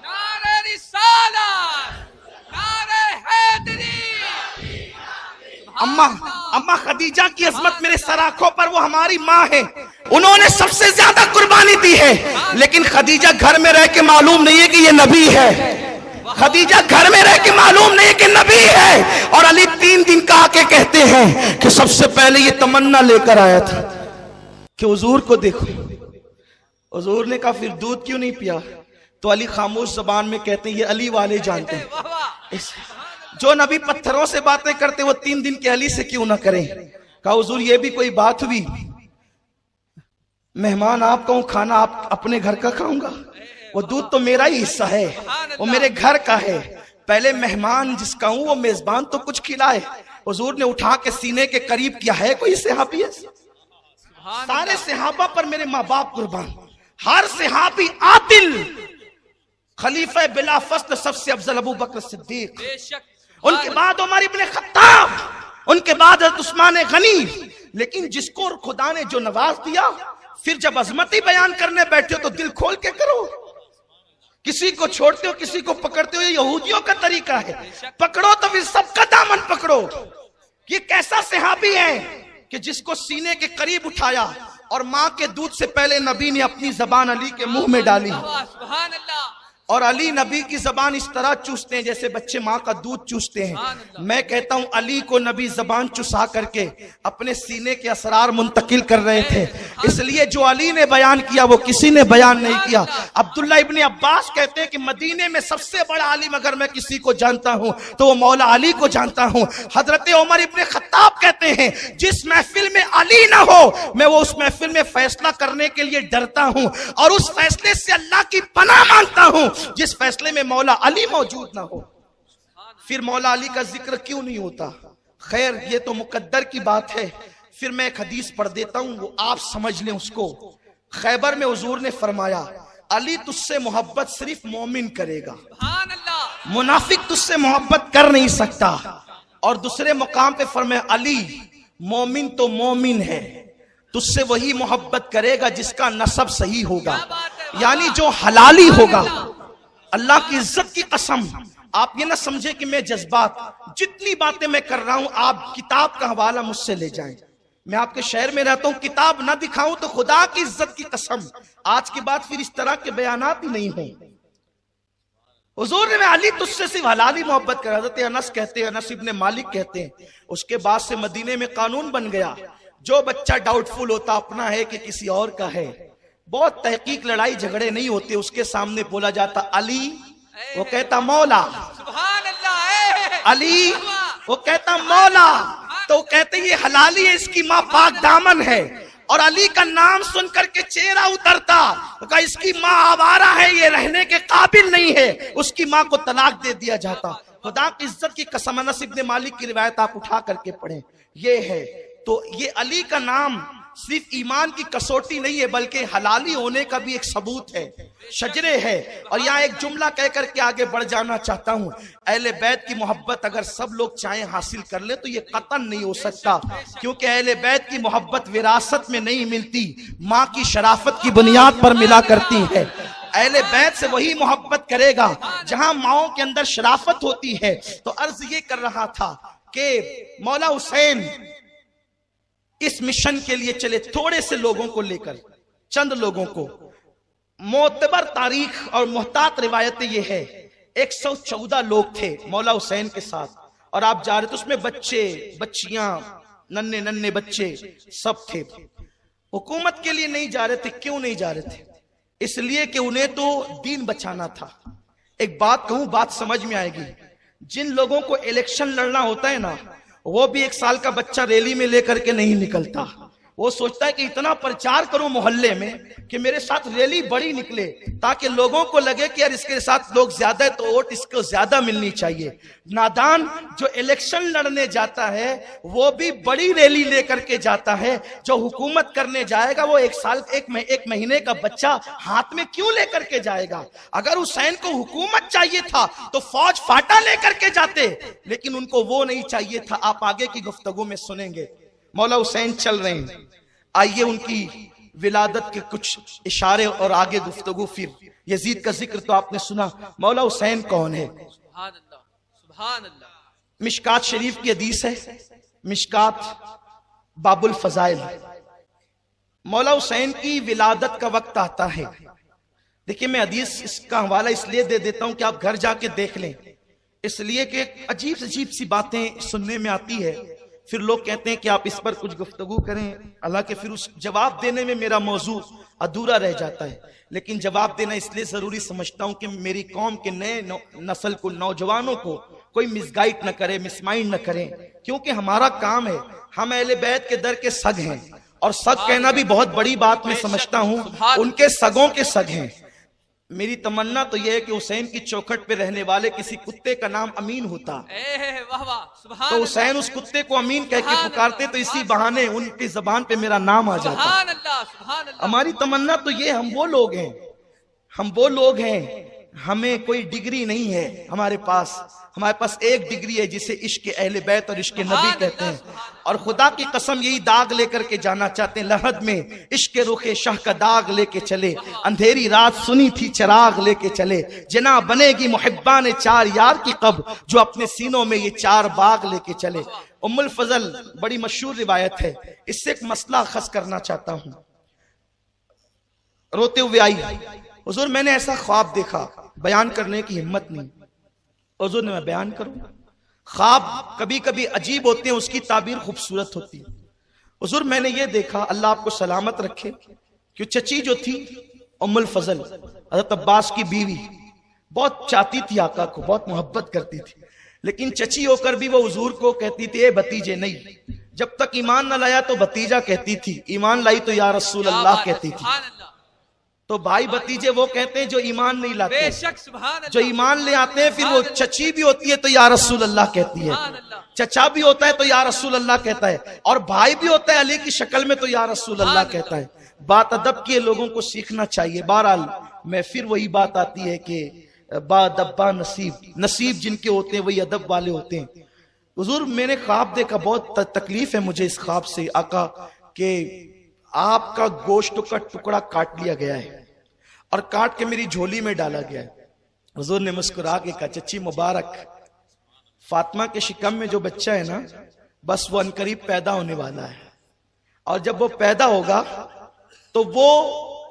नारे रिसालत, नारे हैदरी। अम्मा खदीजा की अजमत मेरे सर आंखों पर, वो हमारी माँ है, उन्होंने सबसे ज्यादा कुर्बानी दी है। लेकिन खदीजा घर में रह के मालूम नहीं है कि ये नबी है, खदीजा घर में रह के मालूम नहीं है कि नबी है। और अली 3 दिन का आके कहते हैं कि सबसे पहले ये तमन्ना लेकर आया था कि हुजूर को देखो। हुजूर ने कहा फिर दूध क्यों नहीं पिया? तो अली खामोश जबान में कहते हैं ये अली वाले जानते हैं, जो नबी पत्थरों से बातें करते वो 3 दिन के अली से क्यों ना करें? कहा हुजूर ये भी कोई बात हुई, मेहमान आपका हूं, खाना आप अपने घर का खाऊंगा, वो दूध तो मेरा ही हिस्सा है, वो मेरे घर का है। पहले मेहमान जिसका हूं वो मेजबान तो कुछ खिलाए। हुजूर ने उठा के सीने के करीब किया, है कोई सहाबी है? सारे सहाबा पर मेरे माँ बाप कुर्बान, हर सहाबी आदिल, खलीफा बिला फस्ल सबसे अफजल अबू बकर सिद्दीक, उनके बाद उमर इब्ने खत्ताब, उनके बाद उस्मान गनी। लेकिन जिसको खुदा ने जो नवाज दिया, फिर जब अजमती बयान करने बैठे हो तो दिल खोल के करो। किसी को छोड़ते हो, किसी को पकड़ते हो, ये यहूदियों का तरीका है। पकड़ो तो फिर सबका दामन पकड़ो। ये कैसा सहाबी है कि जिसको सीने के करीब उठाया और माँ के दूध से पहले नबी ने अपनी जबान अली के मुंह में डाली। और अली नबी की जबान इस तरह चूसते हैं जैसे बच्चे माँ का दूध चूसते हैं। मैं कहता हूँ अली को नबी जबान चुसा करके अपने सीने के असरार मुंतकिल कर रहे थे। इसलिए जो अली ने बयान किया वो किसी ने बयान नहीं किया। अब्दुल्ला इब्ने अब्बास कहते हैं कि मदीने में सबसे बड़ा आलिम अगर मैं किसी को जानता हूँ तो वो मौला अली को जानता हूँ। हजरत उमर इब्ने खत्ताब कहते हैं जिस महफिल में अली ना हो मैं वो उस महफिल में फैसला करने के लिए डरता हूँ और उस फैसले से अल्लाह की पनाह मांगता हूँ जिस फैसले में मौला अली मौजूद ना हो। फिर मौला अली का जिक्र क्यों नहीं होता? खैर ये तो मुकद्दर की बात है। फिर मैं एक हदीस पढ़ देता हूं, वो आप समझ लें उसको। खैबर में हुजूर ने फरमाया अली तुझसे मोहब्बत सिर्फ मोमिन करेगा, मुनाफिक तुझसे मोहब्बत कर नहीं सकता। और दूसरे मुकाम पे फरमाया अली मोमिन तो मोमिन है, तुझसे वही मोहब्बत करेगा जिसका नसब सही होगा, यानी जो हलाली होगा। अल्लाह की इज्जत की कसम, आप ये ना समझे कि मैं जज्बात, जितनी बातें मैं कर रहा हूं आप किताब का हवाला मुझसे ले जाएं। मैं आपके शहर में रहता हूं, किताब ना दिखाऊं तो खुदा की इज्जत की कसम आज के बाद फिर इस तरह के बयानात ही नहीं हों। हुजूर ने अली तुझसे सिर्फ हलाली मोहब्बत कर। हज़रत अनस कहते हैं, अनस इब्ने मालिक कहते हैं, उसके बाद से मदीने में कानून बन गया, जो बच्चा डाउटफुल होता अपना है कि किसी और का है, बहुत तहकीक लड़ाई झगड़े नहीं होते, उसके सामने बोला जाता अली, वो कहता मौला। सुभान अल्लाह। अली, वो कहता मौला, तो कहते ये हलाली है, इसकी माँ पाक दामन है। और अली का नाम सुनकर के चेहरा उतरता, कहा इसकी माँ आवारा है, ये रहने के काबिल नहीं है, उसकी माँ को तलाक दे दिया जाता। खुदा की इज्जत की कसम, अनस इब्ने मालिक की रिवायत आप उठा करके पढ़ें, ये है। तो ये अली का नाम सिर्फ ईमान की कसौटी नहीं है, बल्कि हलाली होने का भी एक सबूत है, शजरे है। और यहाँ एक जुमला कह करके आगे बढ़ जाना चाहता हूँ, अहले बैत की मोहब्बत अगर सब लोग चाहें हासिल कर ले तो ये कतन नहीं हो सकता, क्योंकि अहले बैत की मोहब्बत विरासत में नहीं मिलती, माँ की शराफत की बुनियाद पर मिला करती है। अहले बैत से वही मोहब्बत करेगा जहां माओं के अंदर शराफत होती है। तो अर्ज ये कर रहा था कि मौला हुसैन इस मिशन के लिए चले, थोड़े से लोगों को लेकर, चंद लोगों को। मोतबर तारीख और मुहतात रिवायतें ये है, 114 लोग थे मौला हुसैन के साथ, और आप जा रहे थे, उसमें बच्चे बच्चियां, नन्हे नन्हे बच्चे सब थे। हुकूमत के लिए नहीं जा रहे थे। क्यों नहीं जा रहे थे? इसलिए कि उन्हें तो दीन बचाना था। एक बात कहूं, बात समझ में आएगी, जिन लोगों को इलेक्शन लड़ना होता है ना, वो भी 1 साल का बच्चा रैली में लेकर के नहीं निकलता। वो सोचता है कि इतना प्रचार करूं मोहल्ले में कि मेरे साथ रैली बड़ी निकले, ताकि लोगों को लगे कि यार इसके साथ लोग ज्यादा है तो वोट इसको ज्यादा मिलनी चाहिए। नादान जो इलेक्शन लड़ने जाता है वो भी बड़ी रैली लेकर के जाता है, जो हुकूमत करने जाएगा वो 1 साल एक महीने का बच्चा हाथ में क्यों लेकर के जाएगा? अगर हुसैन को हुकूमत चाहिए था तो फौज फाटा लेकर के जाते, लेकिन उनको वो नहीं चाहिए था। आप आगे की गुफ्तगू में सुनेंगे। मौला हुसैन चल रहे हैं, आइए उनकी विलादत के कुछ इशारे और आगे गुफ्तगू। फिर यजीद का जिक्र तो आपने सुना, मौला हुसैन कौन है? सुभान अल्लाह, सुभान अल्लाह। मिशकात शरीफ की हदीस है, मिशकात बाबुल फजाइल। मौला हुसैन की विलादत का वक्त आता है। देखिए, मैं हदीस इसका हवाला इसलिए दे देता हूं कि आप घर जाके देख लें, इसलिए कि अजीब सी बातें सुनने में आती है, फिर लोग कहते हैं कि आप इस पर कुछ गुफ्तगू करें, हालांकि फिर उस जवाब देने में मेरा मौजू अधूरा रह जाता है। लेकिन जवाब देना इसलिए जरूरी समझता हूं कि मेरी कौम के नए नस्ल को, नौजवानों को कोई मिसगाइड न करे, मिसमाइंड न करें, क्योंकि हमारा काम है, हम अहले बैत के दर के सग हैं। और सग कहना भी बहुत बड़ी बात मैं समझता हूं, उनके सगों के सग हैं। मेरी तमन्ना तो यह है कि हुसैन की चौखट पे रहने वाले किसी कुत्ते का नाम अमीन होता, तो हुसैन उस कुत्ते को अमीन कह के पुकारते, तो इसी बहाने उनकी जबान पे मेरा नाम आ जाता। हमारी तमन्ना तो ये, हम वो लोग हैं, हमें कोई डिग्री नहीं है हमारे पास एक डिग्री है जिसे इश्क अहले बैत और इश्क नबी कहते हैं। और खुदा की कसम यही दाग लेकर के जाना चाहते हैं। लहद में इश्क रुखे शाह का दाग लेके चले, अंधेरी रात सुनी थी चराग लेके चले, जना बनेगी मुहिब्बा ने 4 यार की कब, जो अपने सीनों में ये 4 बाग लेके चले। उम्मुल फजल बड़ी मशहूर रिवायत है, इससे एक मसला खस करना चाहता हूं। रोते हुए आई, हुजूर मैंने ऐसा ख्वाब देखा, बयान करने की हिम्मत नहीं, हुजूर ने मैं बयान करूं। ख्वाब कभी कभी अजीब होते हैं, उसकी ताबीर खूबसूरत होती है। हुजूर मैंने ये देखा, अल्लाह आपको सलामत रखे, कि चची जो थी उम्मुल फजल, हज़रत अब्बास की बीवी, बहुत चाहती थी आका को, बहुत मोहब्बत करती थी, लेकिन चची होकर भी वो हुजूर को कहती थी ए भतीजे नहीं। जब तक ईमान न लाया तो भतीजा कहती थी, ईमान लाई तो या रसूल अल्लाह कहती थी। तो भाई भतीजे वो कहते हैं जो ईमान नहीं लाते, जो ईमान ले आते हैं, फिर वो चची भी होती है तो या रसूल अल्लाह कहती है, चचा भी होता है तो या रसूल अल्लाह कहता है, और भाई भी होता है अली की शक्ल में तो या रसूल अल्लाह कहता है। बात अदब की लोगों को सीखना चाहिए। बहरहाल मैं फिर वही बात आती है कि बादब्बा नसीब जिनके होते हैं वही अदब वाले होते हैं। हुजूर मैंने ख्वाब देखा, बहुत तकलीफ है मुझे इस ख्वाब से आका, कि आपका गोश्त का टुकड़ा काट लिया गया है और काट के मेरी झोली में डाला गया है। हुजूर ने मुस्कुरा के कहा, चची मुबारक, फातिमा के शिकम में जो बच्चा है ना, बस वो अनकरीब पैदा होने वाला है, और जब वो पैदा होगा तो वो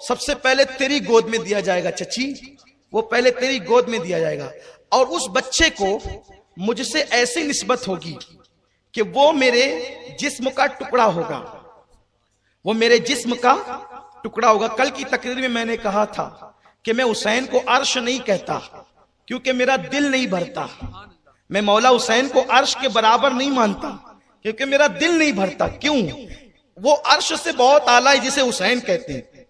सबसे पहले तेरी गोद में दिया जाएगा चची, वो पहले तेरी गोद में दिया जाएगा, और उस बच्चे को मुझसे ऐसी निस्बत होगी कि वो मेरे जिस्म का टुकड़ा होगा, वो मेरे जिस्म का टुकड़ा होगा। कल की तकरीर में मैंने कहा था कि मैं हुसैन को अर्श नहीं कहता क्योंकि मेरा दिल नहीं भरता। मैं मौला हुसैन को अर्श के बराबर नहीं मानता क्योंकि मेरा दिल नहीं भरता। क्यों? वो अर्श से बहुत आला है जिसे हुसैन कहते हैं।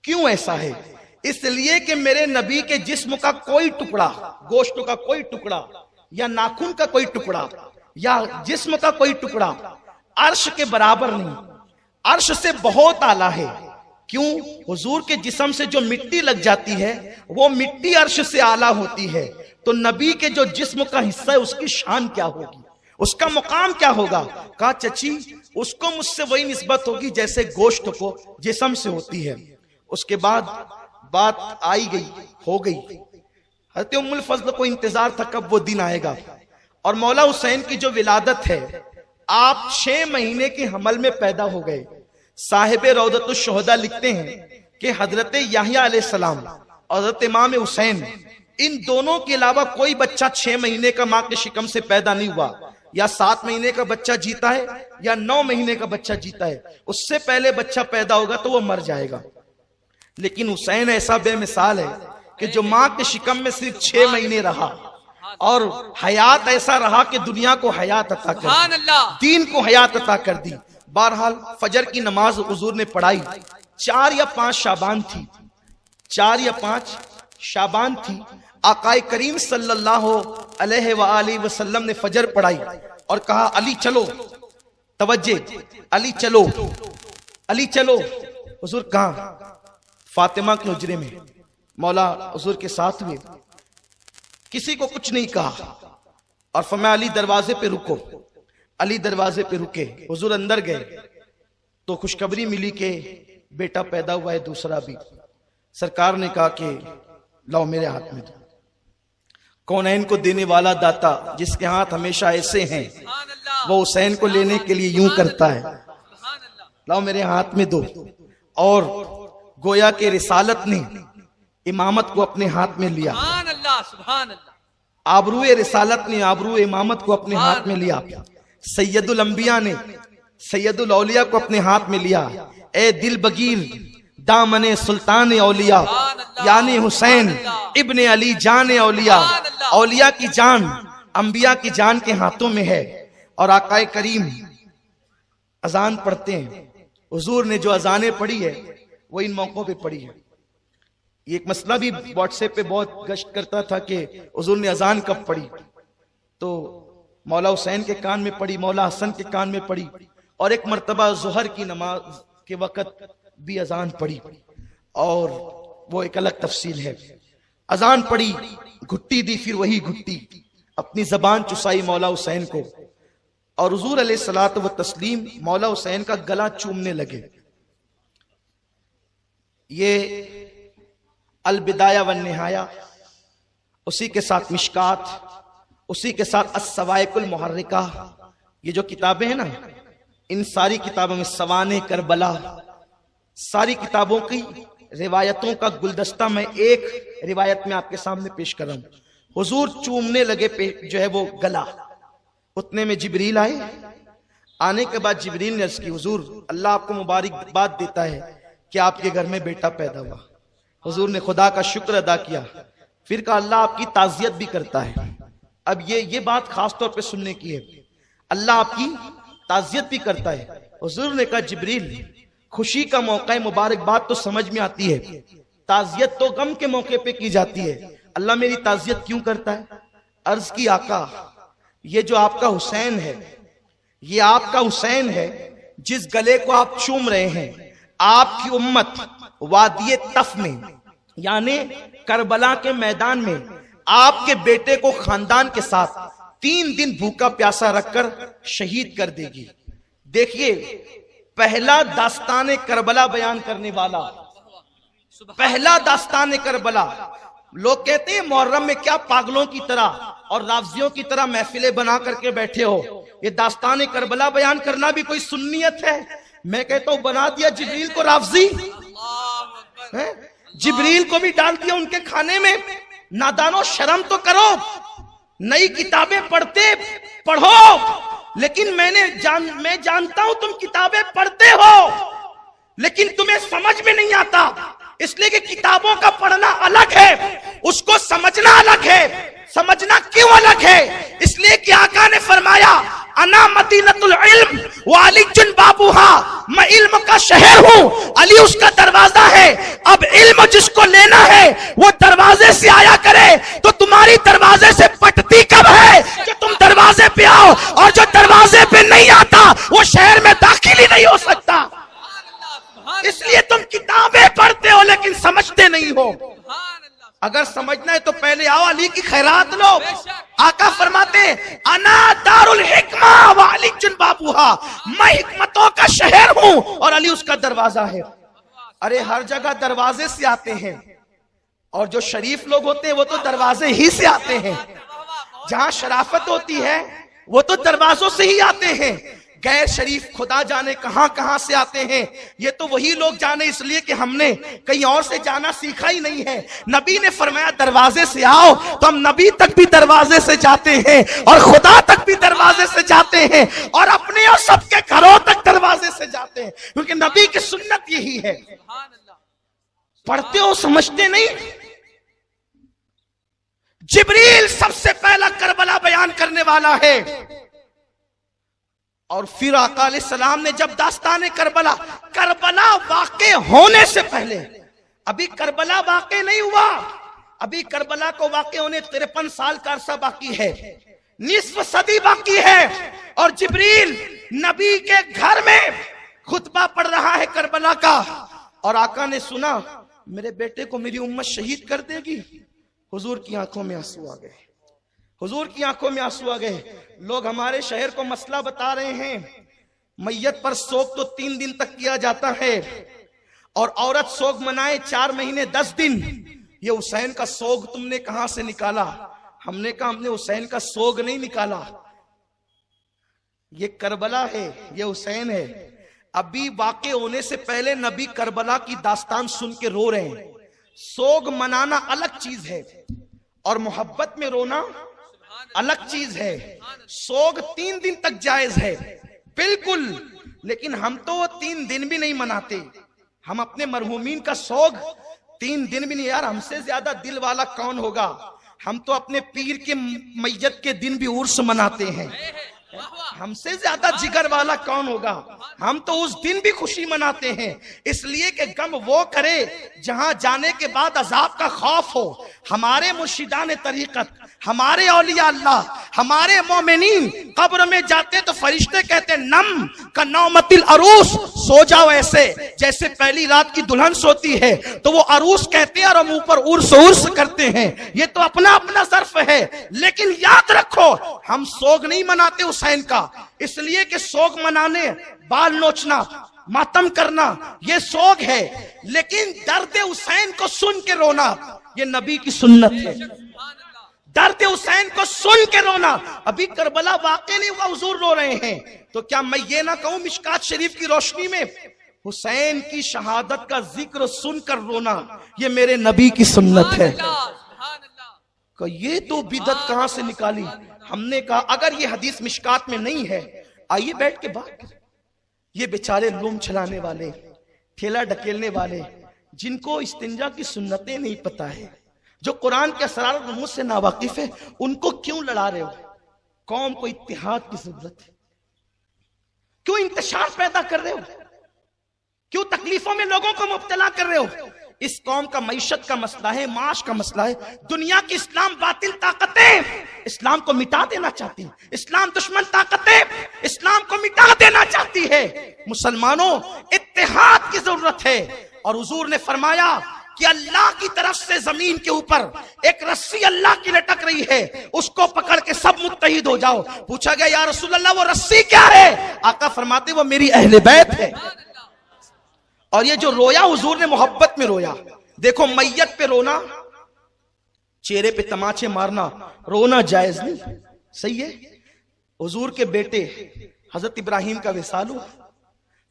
क्यों ऐसा है? इसलिए कि मेरे नबी के जिस्म का कोई टुकड़ा, गोश्त का कोई टुकड़ा या नाखून का कोई टुकड़ा या जिस्म का कोई टुकड़ा अर्श के बराबर नहीं, अर्श से बहुत आला है। क्यों? हुजूर के जिस्म से जो मिट्टी लग जाती है वो मिट्टी अर्श से आला होती है। तो नबी के जो जिस्म का हिस्सा है उसकी शान क्या होगी, उसका मुकाम क्या होगा? कहा चची उसको मुझसे वही निस्बत होगी जैसे गोश्त को जिस्म से होती है। उसके बाद बात आई गई, हो गई। हज़रत उम्मुल फज़ल को इंतजार था कब वो दिन आएगा। और मौला हुसैन की जो विलादत है, आप 6 महीने के हमल में पैदा हो गए। साहिब रौदतुश शुहदा लिखते हैं कि हजरत याहिया अलैहिस्सलाम और हजरत इमाम हुसैन, इन दोनों के अलावा कोई बच्चा 6 महीने का मां के शिकम से पैदा नहीं हुआ। या 7 महीने का बच्चा जीता है या 9 महीने का बच्चा जीता है, उससे पहले बच्चा पैदा होगा तो वो मर जाएगा। लेकिन हुसैन ऐसा बेमिसाल है कि जो मां के शिकम में सिर्फ 6 महीने रहा और हयात ऐसा रहा कि दुनिया को हयात अता कर दी, दीन को हयात अता कर दी। बहरहाल फजर की नमाज हुजूर ने पढ़ाई। 4 या 5 शाबान थी, 4 या 5 शाबान थी। आकाए करीम सल्लल्लाहु अलैहि वसल्लम ने फजर पढ़ाई और कहा अली चलो, तवज्जे, अली चलो, अली चलो। हुजूर कहाँ? फातिमा के हुजरे में। मौला हुजूर के साथ हुए, किसी को कुछ नहीं कहा और फरमाया अली दरवाजे पे रुको। अली दरवाजे पे रुके। हुजूर अंदर गए तो खुशखबरी मिली कि बेटा पैदा हुआ है, दूसरा भी। सरकार ने कहा कि लाओ मेरे हाथ में दो। कौनैन को देने वाला दाता जिसके हाथ हमेशा ऐसे हैं, वो हुसैन को लेने के लिए यूं करता है, लाओ मेरे हाथ में दो। और गोया के रिसालत ने इमामत को अपने हाथ में लिया। आबरूए रिसालत ने आबरूए इमामत को अपने हाथ में लिया। सैयदुल अंबिया ने सैयदुल औलिया को अपने हाथ में लिया। ए दिल बगीर दामने सुल्तान औलिया यानी हुसैन इब्ने अली जान औलिया। औलिया की जान अंबिया की जान के हाथों में है। और आकाए करीम अजान पढ़ते हैं। हुजूर ने जो अजानें पढ़ी है वो इन मौकों पे पढ़ी है। ये एक मसला भी व्हाट्सएप पे बहुत गश्त करता था कि हुजूर ने अजान कब पढ़ी, तो मौला हुसैन के कान में पढ़ी, मौला हसन के कान में पढ़ी, और एक मर्तबा ज़ोहर की नमाज के वक़्त भी अजान पढ़ी, और वो एक अलग तफसील है। अजान पढ़ी, घुट्टी दी, फिर वही घुट्टी, अपनी जबान चुसाई मौला हुसैन को, और हुजूर अलैहिस्सलातु व तस्लीम मौला हुसैन का गला चूमने लगे। ये अल बिदाया वन निहाया, उसी के साथ मिशकात, उसी के साथ अस्सवाइकुल मुहर्रिका, ये जो किताबें हैं ना, इन सारी किताबों में सवाने करबला, सारी किताबों की रिवायतों का गुलदस्ता मैं एक रिवायत में आपके सामने पेश कर रहा हूं। हुजूर चूमने लगे जो है वो गला। उतने में जिब्रील आए। आने के बाद जिब्रील ने अर्ज की, हुजूर अल्लाह आपको मुबारकबाद देता है कि आपके घर में बेटा पैदा हुआ। हुजूर ने खुदा का शुक्र अदा किया। फिर कहा अल्लाह आपकी ताजियत भी करता है। अब ये बात खास तौर पे सुनने की है, अल्लाह आपकी ताजियत भी करता है। हुजूर ने कहा जिब्रील खुशी का मौका है, मुबारकबाद तो समझ में आती है, ताजियत तो गम के मौके पे की जाती है, अल्लाह मेरी ताजियत क्यों करता है? अर्ज की आका ये जो आपका हुसैन है, ये आपका हुसैन है जिस गले को आप चूम रहे हैं। आपकी उम्मत वादिये तफ में यानी करबला के मैदान में आपके बेटे को खानदान के साथ 3 दिन भूखा प्यासा रखकर शहीद कर देगी। देखिए पहला दास्तान करबला बयान करने वाला, पहला दास्तान करबला। लोग कहते हैं मुहर्रम में क्या पागलों की तरह और रावजियों की तरह महफिलें बना करके बैठे हो, ये दास्तान करबला बयान करना भी कोई सुन्नियत है? मैं कहता हूं बना दिया जिब्रील को रावजी, जिब्रील को भी डाल दिया उनके खाने में। नादानो शर्म तो करो, नई किताबें पढ़ो, लेकिन मैं जानता हूं तुम किताबें पढ़ते हो, लेकिन तुम्हें समझ में नहीं आता, इसलिए कि किताबों का पढ़ना अलग है, उसको समझना अलग है। समझना क्यों अलग है? इसलिए कि आका ने फरमाया अना मदीनतुल इल्म व अली जुन बाबूहा, मैं इल्म का शहर हूं, अली उसका दरवाजा है। अब इल्म जिसको लेना है वो दरवाजे से आया करे, तो तुम्हारी दरवाजे से पटती कब है जो तुम दरवाजे पे आओ, और जो दरवाजे पे नहीं आता वो शहर में दाखिल ही नहीं हो सकता। इसलिए तुम किताबें पढ़ते हो लेकिन समझते नहीं हो। अगर समझना है तो पहले आओ, अली की खैरात लो। आका फरमाते अना दारुल हिकमा व अली जुन बाबूहा, मैं हिकमतों का शहर हूं और अली उसका दरवाजा है। अरे हर जगह दरवाजे से आते हैं, और जो शरीफ लोग होते हैं वो तो दरवाजे ही से आते हैं। जहां शराफत होती है वो तो दरवाजों से ही आते हैं। गैर शरीफ खुदा जाने कहां कहां से आते हैं, ये तो वही लोग जाने, इसलिए कि हमने कहीं और से जाना सीखा ही नहीं है। नबी ने फरमाया दरवाजे से आओ, तो हम नबी तक भी दरवाजे से जाते हैं, और खुदा तक भी दरवाजे से जाते हैं, और अपने और सबके घरों तक दरवाजे से जाते हैं, क्योंकि नबी की सुन्नत यही है। पढ़ते हो समझते नहीं। जिब्रील सबसे पहला करबला बयान करने वाला है, और फिर आका अलैहिस्सलाम ने जब दास्ताने करबला वाक़े होने से पहले, अभी करबला वाक़े नहीं हुआ, अभी करबला को वाक़े होने 53 साल का अरसा बाकी है, निस्फ सदी बाकी है, और जिब्रील नबी के घर में खुतबा पढ़ रहा है करबला का, और आका ने सुना मेरे बेटे को मेरी उम्मत शहीद कर देगी। हुजूर की आंखों में आंसू आ गए, हुजूर की आंखों में आंसू आ गए। लोग हमारे शहर को मसला बता रहे हैं, मैयत पर सोग तो 3 दिन तक किया जाता है, और औरत सोग मनाए 4 महीने 10 दिन। ये हुसैन का सोग तुमने कहां से निकाला? हमने कहा हमने हुसैन का सोग नहीं निकाला, ये करबला है, ये हुसैन है। अभी वाक़े होने से पहले नबी करबला की दास्तान सुन के रो रहे हैं। सोग मनाना अलग चीज है, और मोहब्बत में रोना अलग चीज है। सोग 3 दिन तक जायज है बिल्कुल, लेकिन हम तो 3 दिन भी नहीं मनाते। हम अपने मरहूमीन का सोग 3 दिन भी नहीं। यार हमसे ज्यादा दिल वाला कौन होगा? हम तो अपने पीर के मैयत के दिन भी उर्स मनाते हैं। हमसे ज्यादा जिगर वाला कौन होगा? हम तो उस दिन भी खुशी मनाते हैं, इसलिए कि गम वो करे जहां जाने के बाद अजाब का खौफ हो। हमारे मुर्शिदान तरीकत, हमारे औलिया अल्लाह, हमारे मोमिनीन कब्र में जाते तो फरिश्ते कहते नम का नौमतिल अरूस, सो जाओ ऐसे जैसे पहली रात की दुल्हन सोती है, तो वो अरूस कहते हैं और हम ऊपर उर्स उर्स करते हैं। ये तो अपना अपना ज़र्फ है, लेकिन याद रखो हम सोग नहीं मनाते हुसैन का, इसलिए कि सोग मनाने बाल नोचना, मातम करना ये सोग है, लेकिन दर्द हुसैन को सुन के रोना ये नबी की सुन्नत है। दर्द हुसैन को सुन के रोना। अभी करबला वाक़े नहीं हुआ, हुजूर रो रहे हैं, तो क्या मैं ये ना कहूं मिशकात शरीफ की रोशनी में हुसैन की शहादत का जिक्र सुनकर रोना ये मेरे नबी की सुन्नत है? ये तो बिदत कहां से निकाली? हमने कहा अगर ये हदीस मिशकात में नहीं है, आइए बैठ के बात करें। ये बेचारे लूम चलाने वाले, ठेला ढकेलने वाले, जिनको इस्तिंजा की सुन्नतें नहीं पता है, जो कुरान के असरार और रमूज से नावाकिफ है, उनको क्यों लड़ा रहे हो? कौम को इत्तिहाद की जरूरत है, क्यों इंतशार पैदा कर रहे हो? क्यों तकलीफों में लोगों को मुब्तला कर रहे हो? इस कौम का मईशत का मसला है, माश का मसला है। दुनिया की इस्लाम बातिल ताकतें इस्लाम को मिटा देना चाहती है, इस्लाम दुश्मन ताकतें इस्लाम को मिटा देना चाहती है। मुसलमानों इत्तिहाद की जरूरत है। और हुजूर ने फरमाया कि अल्लाह की तरफ से जमीन के ऊपर एक रस्सी अल्लाह की लटक रही है, उसको पकड़ के सब मुत्तहिद हो जाओ। पूछा गया या रसूल अल्लाह वो रस्सी क्या है? आका फरमाते वो मेरी अहले बैत है। और ये जो रोया हुजूर ने मोहब्बत में रोया। देखो मैयत पे रोना, चेहरे पे तमाचे मारना, रोना जायज नहीं, सही है। हुजूर के बेटे हजरत इब्राहिम का विसाल हुआ।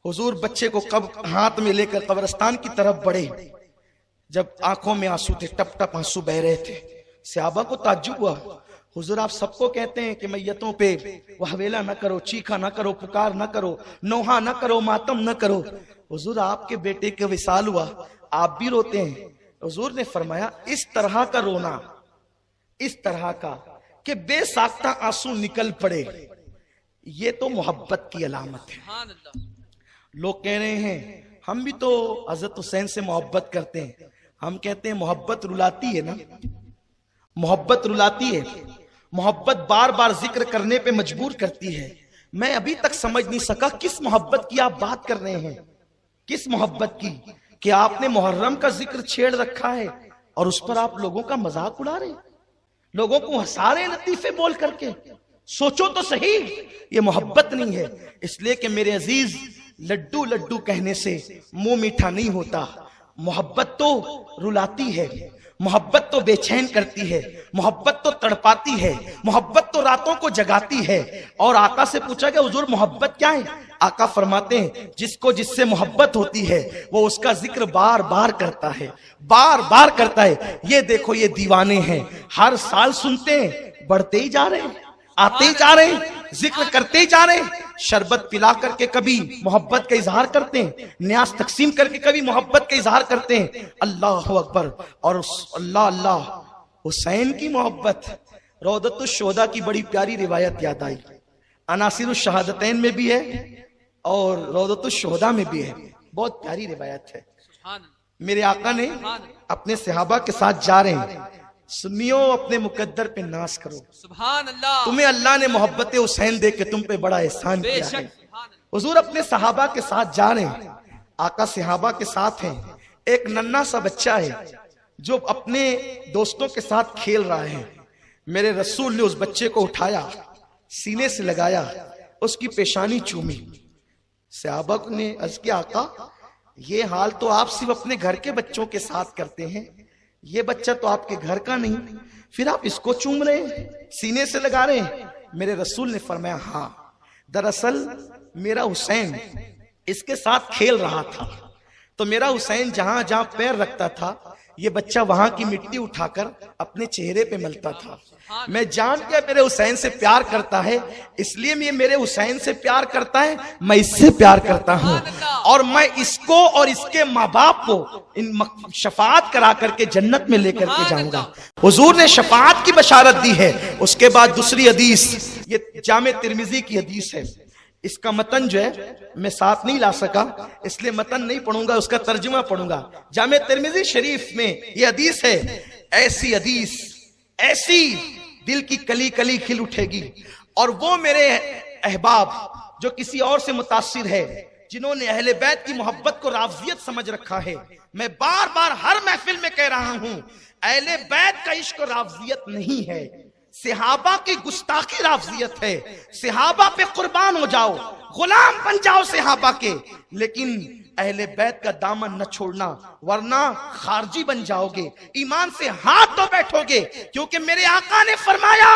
हुजूर बच्चे को कब हाथ में लेकर कब्रिस्तान की तरफ बढ़े, जब आंखों में आंसू थे, टप टप आंसू बह रहे थे। सहाबा को ताज्जुब हुआ, हुजूर आप सबको कहते हैं कि मैयतों पे वहवेला न करो, चीखा न करो, पुकार न करो, नोहा न करो, मातम न करो। हुजूर आपके बेटे का विसाल हुआ, आप भी रोते हैं। हुजूर ने फरमाया इस तरह का रोना, इस तरह का कि बेसाख्ता आंसू निकल पड़े, ये तो मोहब्बत की अलामत है। सुभान अल्लाह। लोग कह रहे हैं हम भी तो हजरत हुसैन से मोहब्बत करते हैं। हम कहते हैं मोहब्बत रुलाती है ना, मोहब्बत रुलाती है, मोहब्बत बार बार जिक्र करने पे मजबूर करती है। मैं अभी तक समझ नहीं सका किस मोहब्बत की आप बात कर रहे हैं, किस मोहब्बत की कि आपने मुहर्रम का जिक्र छेड़ रखा है और उस पर आप लोगों का मजाक उड़ा रहे, लोगों को हंसा रहे लतीफे बोल करके। सोचो तो सही, ये मोहब्बत नहीं है। इसलिए कि मेरे अजीज, लड्डू लड्डू कहने से मुंह मीठा नहीं होता। मोहब्बत तो रुलाती है, मोहब्बत तो बेचैन करती है, मोहब्बत तो तड़पाती है, मोहब्बत तो रातों को जगाती है। और आका से पूछा गया हुजूर मोहब्बत क्या है? आका फरमाते हैं जिसको जिससे मोहब्बत होती है वो उसका जिक्र बार बार करता है, बार बार करता है। ये देखो ये दीवाने हैं, हर साल सुनते हैं, बढ़ते ही जा रहे हैं, आते ही जा रहे हैं, जिक्र करते ही जा रहे हैं। शरबत पिला करके कभी मोहब्बत का इजहार करते हैं, न्यास तकसीम करके कभी मोहब्बत का इजहार करते हैं। अल्लाह अकबर। और अल्लाह अल्लाह, हुसैन की मोहब्बत। रौदतुश शोहदा की बड़ी प्यारी रिवायत याद आई, अनासिरुश शहादतैन में भी है और रौदतुश शोहदा में भी है। बहुत प्यारी रिवायत है। सुभान अल्लाह। मेरे आका ने अपने सहाबा के साथ जा रहे हैं, सुनियो अपने मुकद्दर पे नाज करो, सुभान अल्लाह। तुम्हें अल्लाह ने मोहब्बत हुसैन दे के तुम पे बड़ा एहसान किया है। बेशक। सुभान अल्लाह। हुजूर अपने सहाबा के साथ जा रहे हैं, आका सहाबा के साथ हैं। एक नन्हा सा बच्चा है जो अपने दोस्तों के साथ खेल रहा है। मेरे रसूल ने उस बच्चे को उठाया, सीने से लगाया, उसकी पेशानी चूमी। सहाबा ने अर्ज किया आका ये हाल तो आप सिर्फ अपने घर के बच्चों के साथ करते हैं, ये बच्चा तो आपके घर का नहीं, फिर आप इसको चूम रहे हैं, सीने से लगा रहे हैं। मेरे रसूल ने फरमाया हाँ, दरअसल मेरा हुसैन इसके साथ खेल रहा था, तो मेरा हुसैन जहां जहां पैर रखता था ये बच्चा वहां की मिट्टी उठाकर अपने चेहरे पे मलता था। मैं जान गया मेरे हुसैन से प्यार करता है, इसलिए ये मेरे हुसैन से प्यार करता है, मैं इससे प्यार करता हूँ और मैं इसको और इसके माँ बाप को इन शफाअत करा करके जन्नत में लेकर के जाऊंगा। हुजूर ने शफाअत की बशारत दी है। उसके बाद दूसरी हदीस, ये जामे तिर्मिजी की हदीस है। इसका मतन जो है मैं साथ नहीं ला सका, इसलिए मतन नहीं पढ़ूंगा, उसका तर्जुमा पढ़ूंगा। जामे तिर्मिजी शरीफ में ये हदीस है। ऐसी हदीस, ऐसी दिल की कली कली खिल उठेगी। और वो मेरे अहबाब जो किसी और से मुतासिर है, जिन्होंने अहले बैत की मोहब्बत को राफजियत समझ रखा है, मैं बार बार हर महफिल में कह रहा हूं, अहले बैत का इश्क राफजियत नहीं है, सहाबा की गुस्ताखी राफजियत है। सहाबा पे कुर्बान हो जाओ, गुलाम बन जाओ सहाबा के, लेकिन अहले बैत का दामन न छोड़ना, वरना खारजी बन जाओगे, ईमान से हाथ धो बैठोगे। क्योंकि मेरे आका ने फरमाया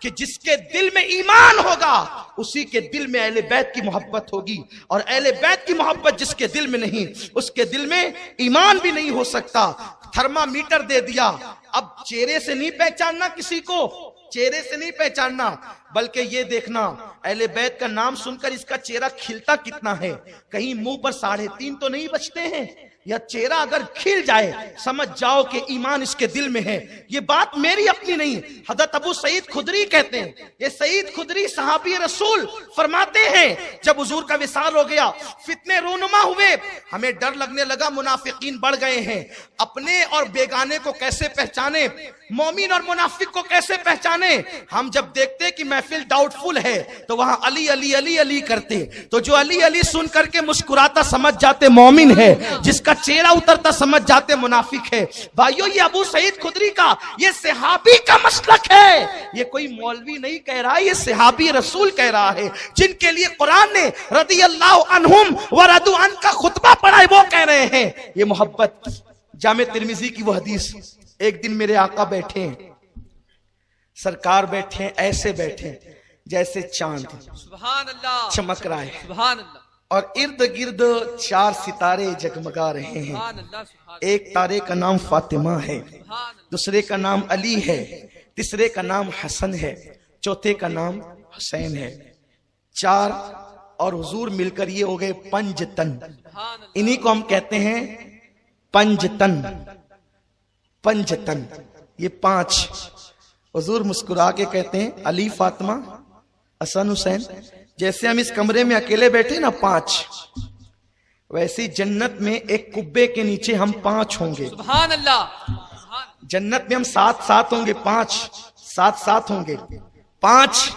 कि जिसके दिल में ईमान होगा उसी के दिल में अहले बैत की मोहब्बत होगी, और अहले बैत की मोहब्बत जिसके दिल में नहीं, उसके दिल में ईमान भी नहीं हो सकता। थर्मामीटर दे दिया, अब चेहरे से नहीं पहचानना किसी को, चेहरे से नहीं पहचानना, बल्कि ये देखना अहले बैत का नाम सुनकर इसका चेहरा खिलता कितना है। कहीं मुंह पर 3.5 तो नहीं बचते हैं, या चेहरा अगर खिल जाए समझ जाओ कि ईमान इसके दिल में है। ये बात मेरी अपनी नहीं, हजरत अबू सईद खुदरी कहते हैं। ये सईद खुदरी सहाबी रसूल फरमाते हैं जब हुजूर का विसाल हो गया, फितने रूनुमा हुए, हमें डर लगने लगा मुनाफिकीन बढ़ गए हैं, अपने और बेगाने को कैसे पहचाने, मोमिन और मुनाफिक को कैसे पहचाने। हम जब देखते कि महफिल डाउटफुल है तो वहां अली अली अली अली करते, तो जो अली अली सुन करके मुस्कुराता समझ जाते मोमिन है, जिसका चेहरा उतरता समझ जाते मुनाफिक है। भाइयों ये अबू सईद खुदरी का, ये सहाबी का मसलक है, ये कोई मौलवी नहीं कह रहा है, ये सहाबी रसूल कह रहा है, जिनके लिए कुरान ने रदी अल्लाह अन्हुम व रदू अन का खुतबा पढ़ा है, वो कह रहे हैं ये मोहब्बत। जामे तिर्मिजी की वो हदीस, एक दिन मेरे आका बैठे हैं, सरकार बैठे हैं, ऐसे बैठे जैसे चांद सुभान अल्लाह चमक रहा है, सुभान अल्लाह। और इर्द गिर्द 4 सितारे जगमगा रहे हैं। सुभान अल्लाह, सुभान एक तारे का नाम फातिमा है, सुभान दूसरे का नाम अली है, तीसरे का नाम हसन है, चौथे का नाम हुसैन है। 4 और हुजूर मिलकर ये हो गए पंजतन। सुभान अल्लाह, इन्हीं को हम कहते हैं पंजतन। पंजतन ये 5। हुजूर मुस्कुरा के कहते हैं अली, फातिमा, हसन, हुसैन। जैसे हम इस कमरे में अकेले बैठे ना 5, वैसे जन्नत में एक कुब्बे के नीचे हम 5 होंगे। सुभान अल्लाह, सुभान जन्नत में हम 7-7 होंगे, 5 7-7 होंगे, 5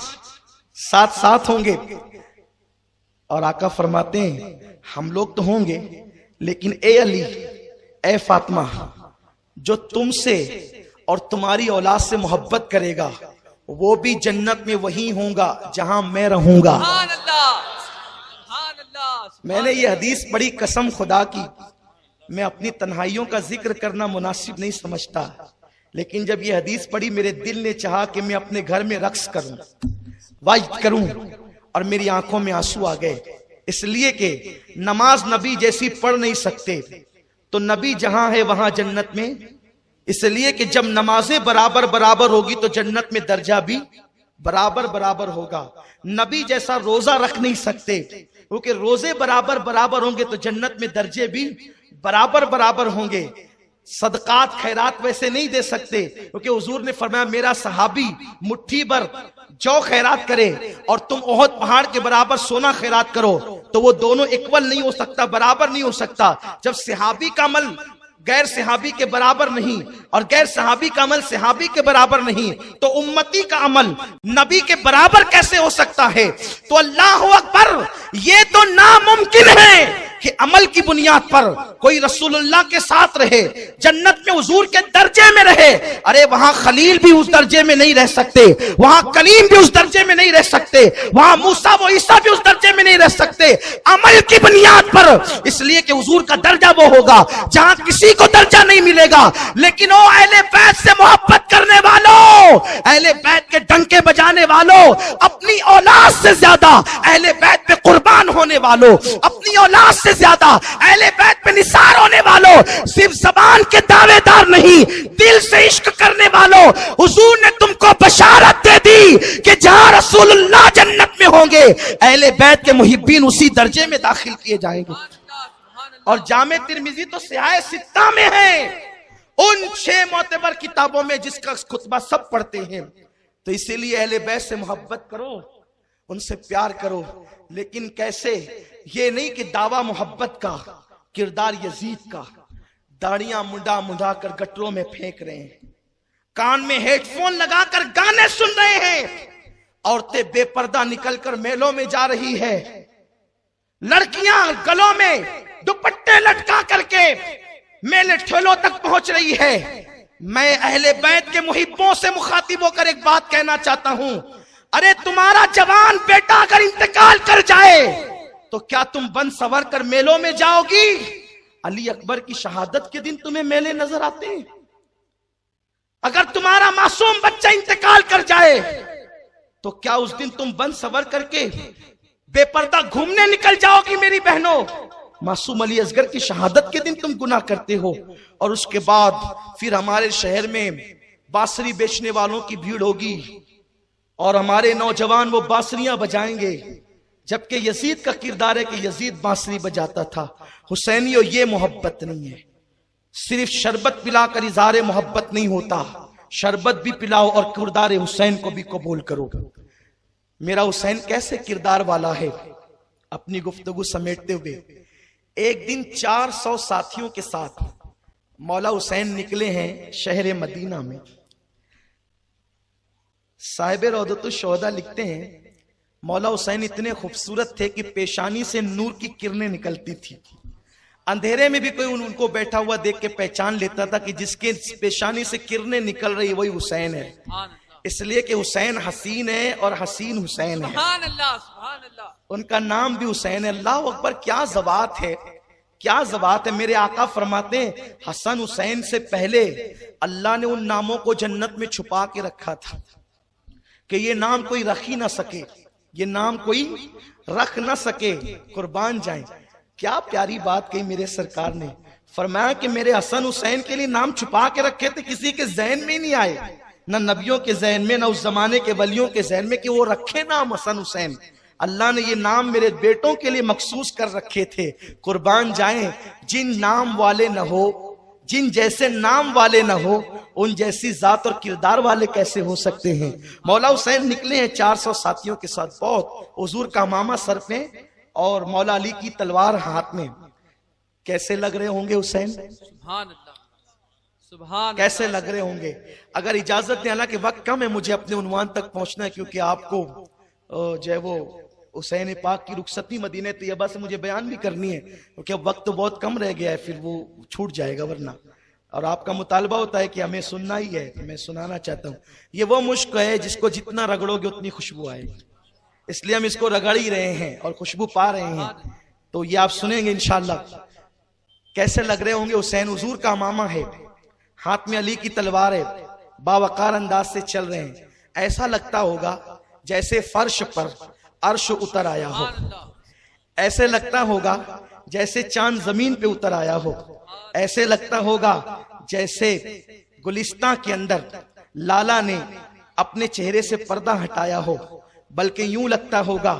7-7 होंगे। और आका फरमाते हैं हम लोग तो होंगे, लेकिन ए अली, ए फातिमा, जो तुमसे और तुम्हारी औलाद से मोहब्बत करेगा वो भी जन्नत में वही होगा जहां मैं रहूंगा। सुभान अल्लाह, सुभान अल्लाह। मैंने ये हदीस पढ़ी, कसम खुदा की मैं अपनी तन्हाइयों का जिक्र करना मुनासिब नहीं समझता, लेकिन जब ये हदीस पढ़ी मेरे दिल ने चाहा कि मैं अपने घर में रक्स करूं, वाइद करूं, और मेरी आंखों में आंसू आ गए। इसलिए कि नमाज नबी जैसी पढ़ नहीं सकते, तो नबी जहां है वहां जन्नत में। इसलिए कि जब नमाजें बराबर बराबर होगी तो जन्नत में दर्जा भी बराबर बराबर होगा। नबी जैसा रोजा रख नहीं सकते, क्योंकि रोजे बराबर बराबर होंगे तो जन्नत में दर्जे भी बराबर बराबर होंगे। सदकात खैरात वैसे नहीं दे सकते, क्योंकि हुजूर ने फरमाया मेरा सहाबी मुट्ठी भर जौ खैरात करे और तुम ओहद पहाड़ के बराबर सोना खैरात करो, तो वो दोनों इक्वल नहीं हो सकता, बराबर नहीं हो सकता। जब सहाबी का अमल गैर सहाबी के बराबर नहीं और गैर सहाबी का अमल सहाबी के बराबर नहीं, तो उम्मती का अमल नबी के बराबर कैसे हो सकता है? तो अल्लाह अकबर, ये तो नामुमकिन है कि अमल की बुनियाद पर कोई रसूलुल्लाह के साथ रहे, जन्नत में हुजूर के दर्जे में रहे। अरे वहां खलील भी उस दर्जे में नहीं रह सकते, वहां कलीम भी उस दर्जे में नहीं रह सकते, वहां मूसा व ईसा भी उस दर्जे में नहीं रह सकते, अमल की बुनियाद पर। इसलिए कि हुजूर का दर्जा वो होगा जहां किसी को दर्जा नहीं मिलेगा। लेकिन ओ अहले बैत से मोहब्बत करने वालों, अहले बैत के डंके बजाने वालों, अपनी औलाद से ज्यादा अहले बैत पे कुर्बान होने वालों, अपनी औलाद से ज्यादा अहले बैत पे निसार होने वालों, सिर्फ जबान के दावेदार नहीं दिल से इश्क करने वालों, हुजूर ने तुमको बशारत दे दी कि जहां रसूलुल्लाह जन्नत में होंगे अहले बैत के मुहिब्बीन उसी दर्जे में दाखिल किए जाएंगे। और जामे तिरमिजी तो सियाह सित्ता में है, उन 6 मोतबर किताबों में जिसका खुतबा सब पढ़ते हैं। तो इसीलिए अहले बैत से मोहब्बत करो, उनसे प्यार करो, लेकिन कैसे? ये नहीं कि दावा मोहब्बत का, किरदार यजीद का, दाढ़ियां मुंडा मुंडा कर गटरों में फेंक रहे हैं, कान में हेडफोन लगाकर गाने सुन रहे हैं, औरतें बेपर्दा निकलकर मेलों में जा रही है, लड़कियां गलों में दुपट्टे लटका करके मेले ठेलों तक पहुंच रही है। मैं अहले बैत के मुहिब्बों से मुखातिब होकर एक बात कहना चाहता हूं, अरे तुम्हारा जवान बेटा अगर इंतकाल कर जाए तो क्या तुम बन सवर कर मेलों में जाओगी? अली अकबर की शहादत के दिन तुम्हें मेले नजर आते हैं? अगर तुम्हारा मासूम बच्चा इंतकाल कर जाए तो क्या उस दिन तुम बन सवर करके बेपर्दा घूमने निकल जाओगी? मेरी बहनों, मासूम अली असगर की शहादत के दिन तुम गुनाह करते हो, और उसके बाद फिर हमारे शहर में बांसुरी बेचने वालों की भीड़ होगी और हमारे नौजवान वो बांसुरियां बजाएंगे, जबकि यजीद का किरदार है कि यजीद बांसुरी बजाता था। हुसैनियों, ये मोहब्बत नहीं है। सिर्फ शरबत पिलाकर इज़हार मोहब्बत नहीं होता, शरबत भी पिलाओ और किरदार हुसैन को भी कबूल करो। मेरा हुसैन कैसे किरदार वाला है? अपनी गुफ्तगू समेटते हुए, एक दिन 400 साथियों के साथ मौला हुसैन निकले हैं शहर मदीना में। साहिब रौदतुश शोहदा लिखते हैं, मौला हुसैन इतने खूबसूरत थे कि पेशानी से नूर की किरणें निकलती थी। अंधेरे में भी कोई उनको बैठा हुआ देख के पहचान लेता था कि जिसके पेशानी से किरणें निकल रही वही हुसैन है। इसलिए कि हुसैन हसीन है और हसीन हुसैन है। सुभान अल्लाह, सुभान अल्लाह। उनका नाम भी हुसैन है। अल्लाह अकबर, क्या ज़बात है, क्या ज़बात है। मेरे आका फरमाते हैं हसन हुसैन से पहले अल्लाह ने उन नामों को जन्नत में छुपा के रखा था कि ये नाम कोई रख ही ना सके, ये नाम कोई रख न सके कुर्बान जाएं। क्या प्यारी बात कही मेरे सरकार ने। फरमाया कि मेरे हसन हुसैन के लिए नाम छुपा के रखे थे, किसी के जहन में नहीं आए, न नबियों के जहन में, न उस जमाने के वलियों के जहन में कि वो रखे नाम हसन हुसैन। अल्लाह ने ये नाम मेरे बेटों के लिए मखसूस कर रखे थे। कुर्बान जाएं जिन नाम वाले न हो, जिन जैसे नाम वाले न हो, उन जैसी जात और किरदार वाले कैसे हो सकते हैं। मौला हुसैन निकले हैं 400 साथियों के साथ। बहुत हुजूर का मामा सर पे और मौला अली की तलवार हाथ में। कैसे लग रहे होंगे हुसैन, सुभान अल्लाह, सुभान कैसे लग रहे होंगे। अगर इजाजत दें, हालांकि वक्त कम है, मुझे अपने उन्वान तक पहुंचना है, क्योंकि आपको जो है वो हुसैन पाक की रुखसती मदीने तैयबा से मुझे बयान भी करनी है, क्योंकि अब वक्त तो बहुत कम रह गया है, फिर वो छूट जाएगा वरना। और आपका मुतालबा होता है कि हमें सुनना ही है, तो मैं सुनाना चाहता हूँ। ये वो मुश्क है जिसको जितना रगड़ोगे उतनी खुशबू आएगी, इसलिए हम इसको रगड़ ही रहे हैं और खुशबू पा रहे हैं। तो ये आप सुनेंगे इंशाल्लाह। कैसे लग रहे होंगे हुसैन, हुजूर का मामा है, हाथ में अली की तलवार है, बावकार अंदाज से चल रहे हैं। ऐसा लगता होगा जैसे फर्श पर अर्श उतर आया हो, ऐसे लगता होगा जैसे चांद जमीन पे उतर आया हो, ऐसे लगता होगा जैसे गुलिस्तां के अंदर लाला ने अपने चेहरे से पर्दा हटाया हो, बल्कि यूं लगता होगा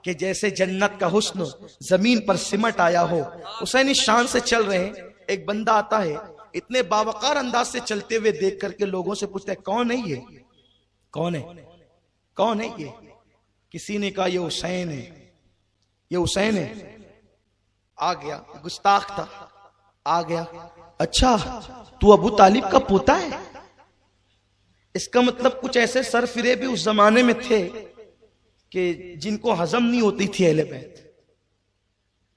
कि जैसे जन्नत का हुस्न जमीन पर सिमट आया हो। हुसैन इस शान से चल रहे हैं। एक बंदा आता है, इतने बावकार अंदाज से चलते हुए देख करके लोगों से पूछता है, कौन है ये, कौन है, कौन है ये। किसी ने कहा ये हुसैन है, ये हुसैन है। आ गया, गुस्ताख था, आ गया। अच्छा, तू अबू तालिब का पोता है। इसका मतलब कुछ ऐसे सर फिरे भी उस जमाने में थे कि जिनको हजम नहीं होती थी अहले बैत।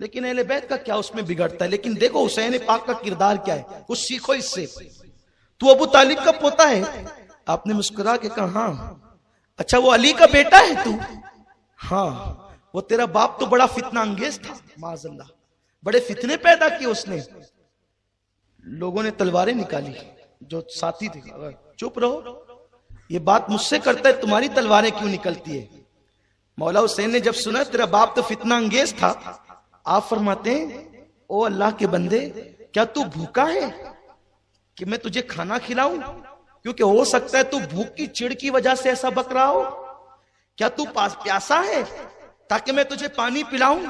लेकिन अहले बैत का क्या उसमें बिगड़ता है। लेकिन देखो हुसैन पाक का किरदार क्या है, कुछ सीखो इससे। तू अबू तालिब का पोता है। आपने मुस्कुरा के कहा हाँ। अच्छा, वो अली का बेटा है तू? हाँ। वो तेरा बाप तो बड़ा फितना अंगेज था, माज़अल्लाह, बड़े फितने पैदा किए उसने। लोगों ने तलवारें निकाली, जो साथी थे। चुप रहो, ये बात मुझसे करता है, तुम्हारी तलवारें क्यों निकलती है। मौला हुसैन ने जब सुना तेरा बाप तो फितना अंगेज था, आप फरमाते हैं, ओ अल्लाह के बंदे, क्या तू भूखा है कि मैं तुझे खाना खिलाऊं? क्योंकि हो सकता है तू भूख की चिढ़ की वजह से ऐसा बक रहा हो। क्या तू प्यासा है ताकि मैं तुझे पानी पिलाऊं?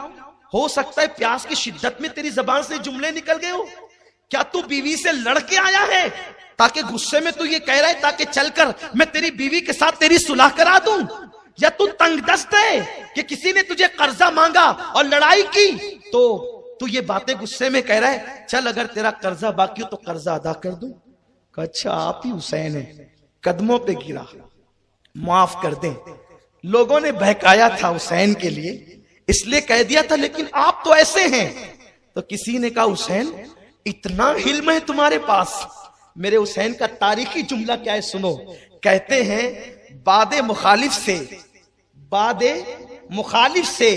हो सकता है प्यास की शिद्दत में तेरी जबान से जुमले निकल गए हो। क्या तू बीवी से लड़के आया है ताकि गुस्से में तू ये कह रहा है ताकि चलकर मैं तेरी बीवी के साथ तेरी सुलह करा दूं? या तू तंगदस्त है कि किसी ने तुझे कर्जा मांगा और लड़ाई की, तो तू ये बातें गुस्से में कह रहा है, चल अगर तेरा कर्जा बाकी हो तो कर्जा अदा कर दूं। अच्छा, आप ही हुसैन है। कदमों पे गिरा, माफ कर दें। लोगों ने बहकाया था हुसैन के लिए, इसलिए कह दिया था, लेकिन आप तो ऐसे हैं। तो किसी ने कहा, हुसैन इतना हिल्म है तुम्हारे पास। मेरे हुसैन का तारीखी जुमला क्या है सुनो। कहते हैं, बादे मुखालिफ से, बादे मुखालिफ से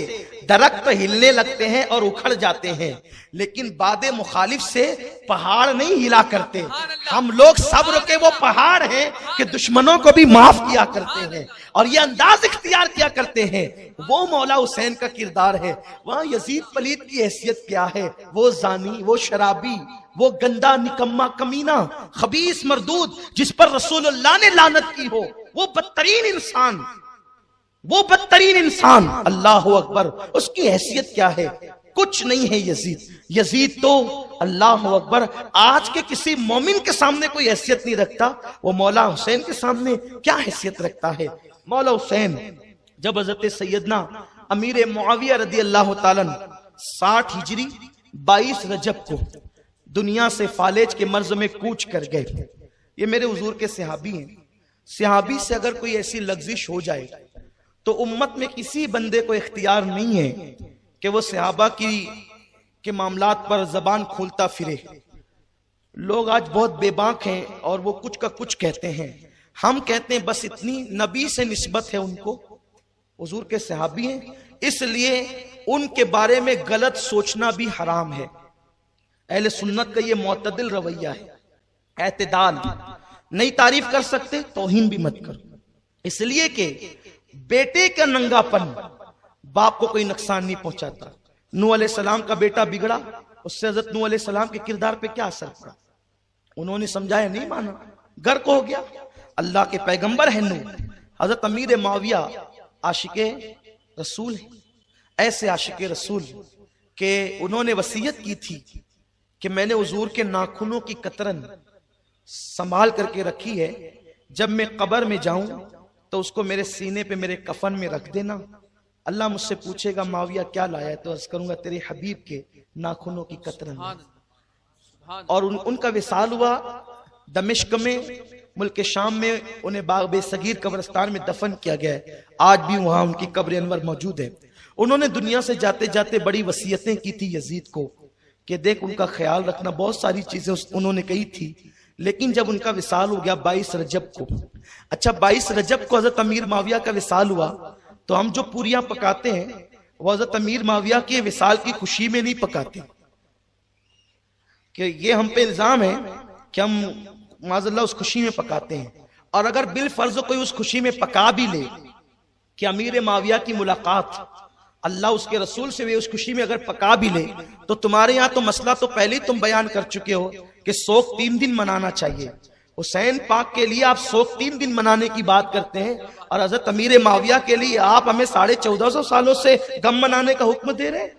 दरख्त हिलने लगते हैं और उखड़ जाते हैं, लेकिन बादे मुखालिफ से पहाड़ नहीं हिला करते। हम लोग सब्र के वो पहाड़ हैं कि दुश्मनों को भी माफ किया करते हैं और ये अंदाज इख्तियार किया करते हैं। वो मौला हुसैन का किरदार है। वहां यजीद पलीद की हैसियत क्या है? वो जानी, वो शराबी, वो गंदा निकम्मा कमीना खबीस मरदूद जिस पर रसूलुल्लाह ने लानत की हो, वो बदतरीन इंसान, वो बदतरीन इंसान, अल्लाह अकबर, उसकी हैसियत क्या है? कुछ नहीं है यजीद। यजीद तो अल्लाह अकबर आज के किसी मोमिन के सामने कोई हैसियत नहीं रखता, वो मौला हुसैन के सामने क्या हैसियत रखता है। मौला हुसैन जब हजरत सैयदना अमीर मुआविया रदी अल्लाह ताला 60 हिजरी 22 रजब को दुनिया से फालेज के मर्ज में कूच कर गए। ये मेरे हुजूर के सहाबी हैं। सहाबी से अगर कोई ऐसी लग्जिश हो जाए तो उम्मत में किसी बंदे को इख्तियार नहीं है कि वो सहाबा के मामलात पर जबान खोलता फिरे। लोग आज बहुत बेबाक हैं और वो कुछ का कुछ कहते हैं। हम कहते हैं बस इतनी नबी से निस्बत है उनको, हुजूर के सहाबी हैं, इसलिए उनके बारे में गलत सोचना भी हराम है। अहले सुन्नत का ये मुअतदिल रवैया है, एतदाल। नहीं तारीफ कर सकते, तौहीन भी मत करो। इसलिए कि बेटे का नंगापन, बाप को कोई नुकसान नहीं पहुंचाता। नूह अलैहिस्सलाम का बेटा बिगड़ा, उससे हजरत नूह अलैहिस्सलाम के किरदार पे क्या असर पड़ा? उन्होंने समझाया, नहीं माना, गर्क हो गया। अल्लाह के पैगंबर है नूह। हजरत अमीर माविया आशिके रसूल है, ऐसे आशिके रसूल के उन्होंने वसीयत की थी कि मैंने हुजूर के नाखूनों की कतरन संभाल करके रखी है, जब मैं कब्र में जाऊं तो उसको मेरे सीने पे मेरे कफन में रख देना। अल्लाह मुझसे पूछेगा माविया क्या लाया, तो अर्ज करूंगा तेरे हबीब के नाखूनों की कतरन। और उनका विसाल हुआ दमिश्क में, मुल्क शाम में। उन्हें बाग बेसगीर कब्रिस्तान में दफन किया गया है। आज भी वहां उनकी कब्र अनवर मौजूद है। उन्होंने दुनिया से जाते जाते बड़ी वसीयतें की थी यजीद को कि देख उनका ख्याल रखना, बहुत सारी चीजें उन्होंने कही थी। लेकिन जब उनका विसाल हो गया 22 रजब को, अच्छा 22 रजब को हजरत अमीर माविया का विसाल हुआ, तो हम जो पूरियां पकाते हैं वो हजरत अमीर माविया के विसाल की खुशी में नहीं पकाते, कि ये हम पे इल्जाम है कि हम माज़अल्लाह उस खुशी में पकाते हैं। और अगर बिल फर्ज कोई उस खुशी में पका भी ले कि अमीर माविया की मुलाकात अल्लाह उसके रसूल से वे उस खुशी में अगर पका भी ले, तो तुम्हारे यहाँ तो मसला तो पहले ही तुम बयान कर चुके हो कि शोक 3 दिन मनाना चाहिए। हुसैन पाक के लिए आप शोक 3 दिन मनाने की बात करते हैं, और हजरत अमीर माविया के लिए आप हमें 1450 सालों से गम मनाने का हुक्म दे रहे हैं।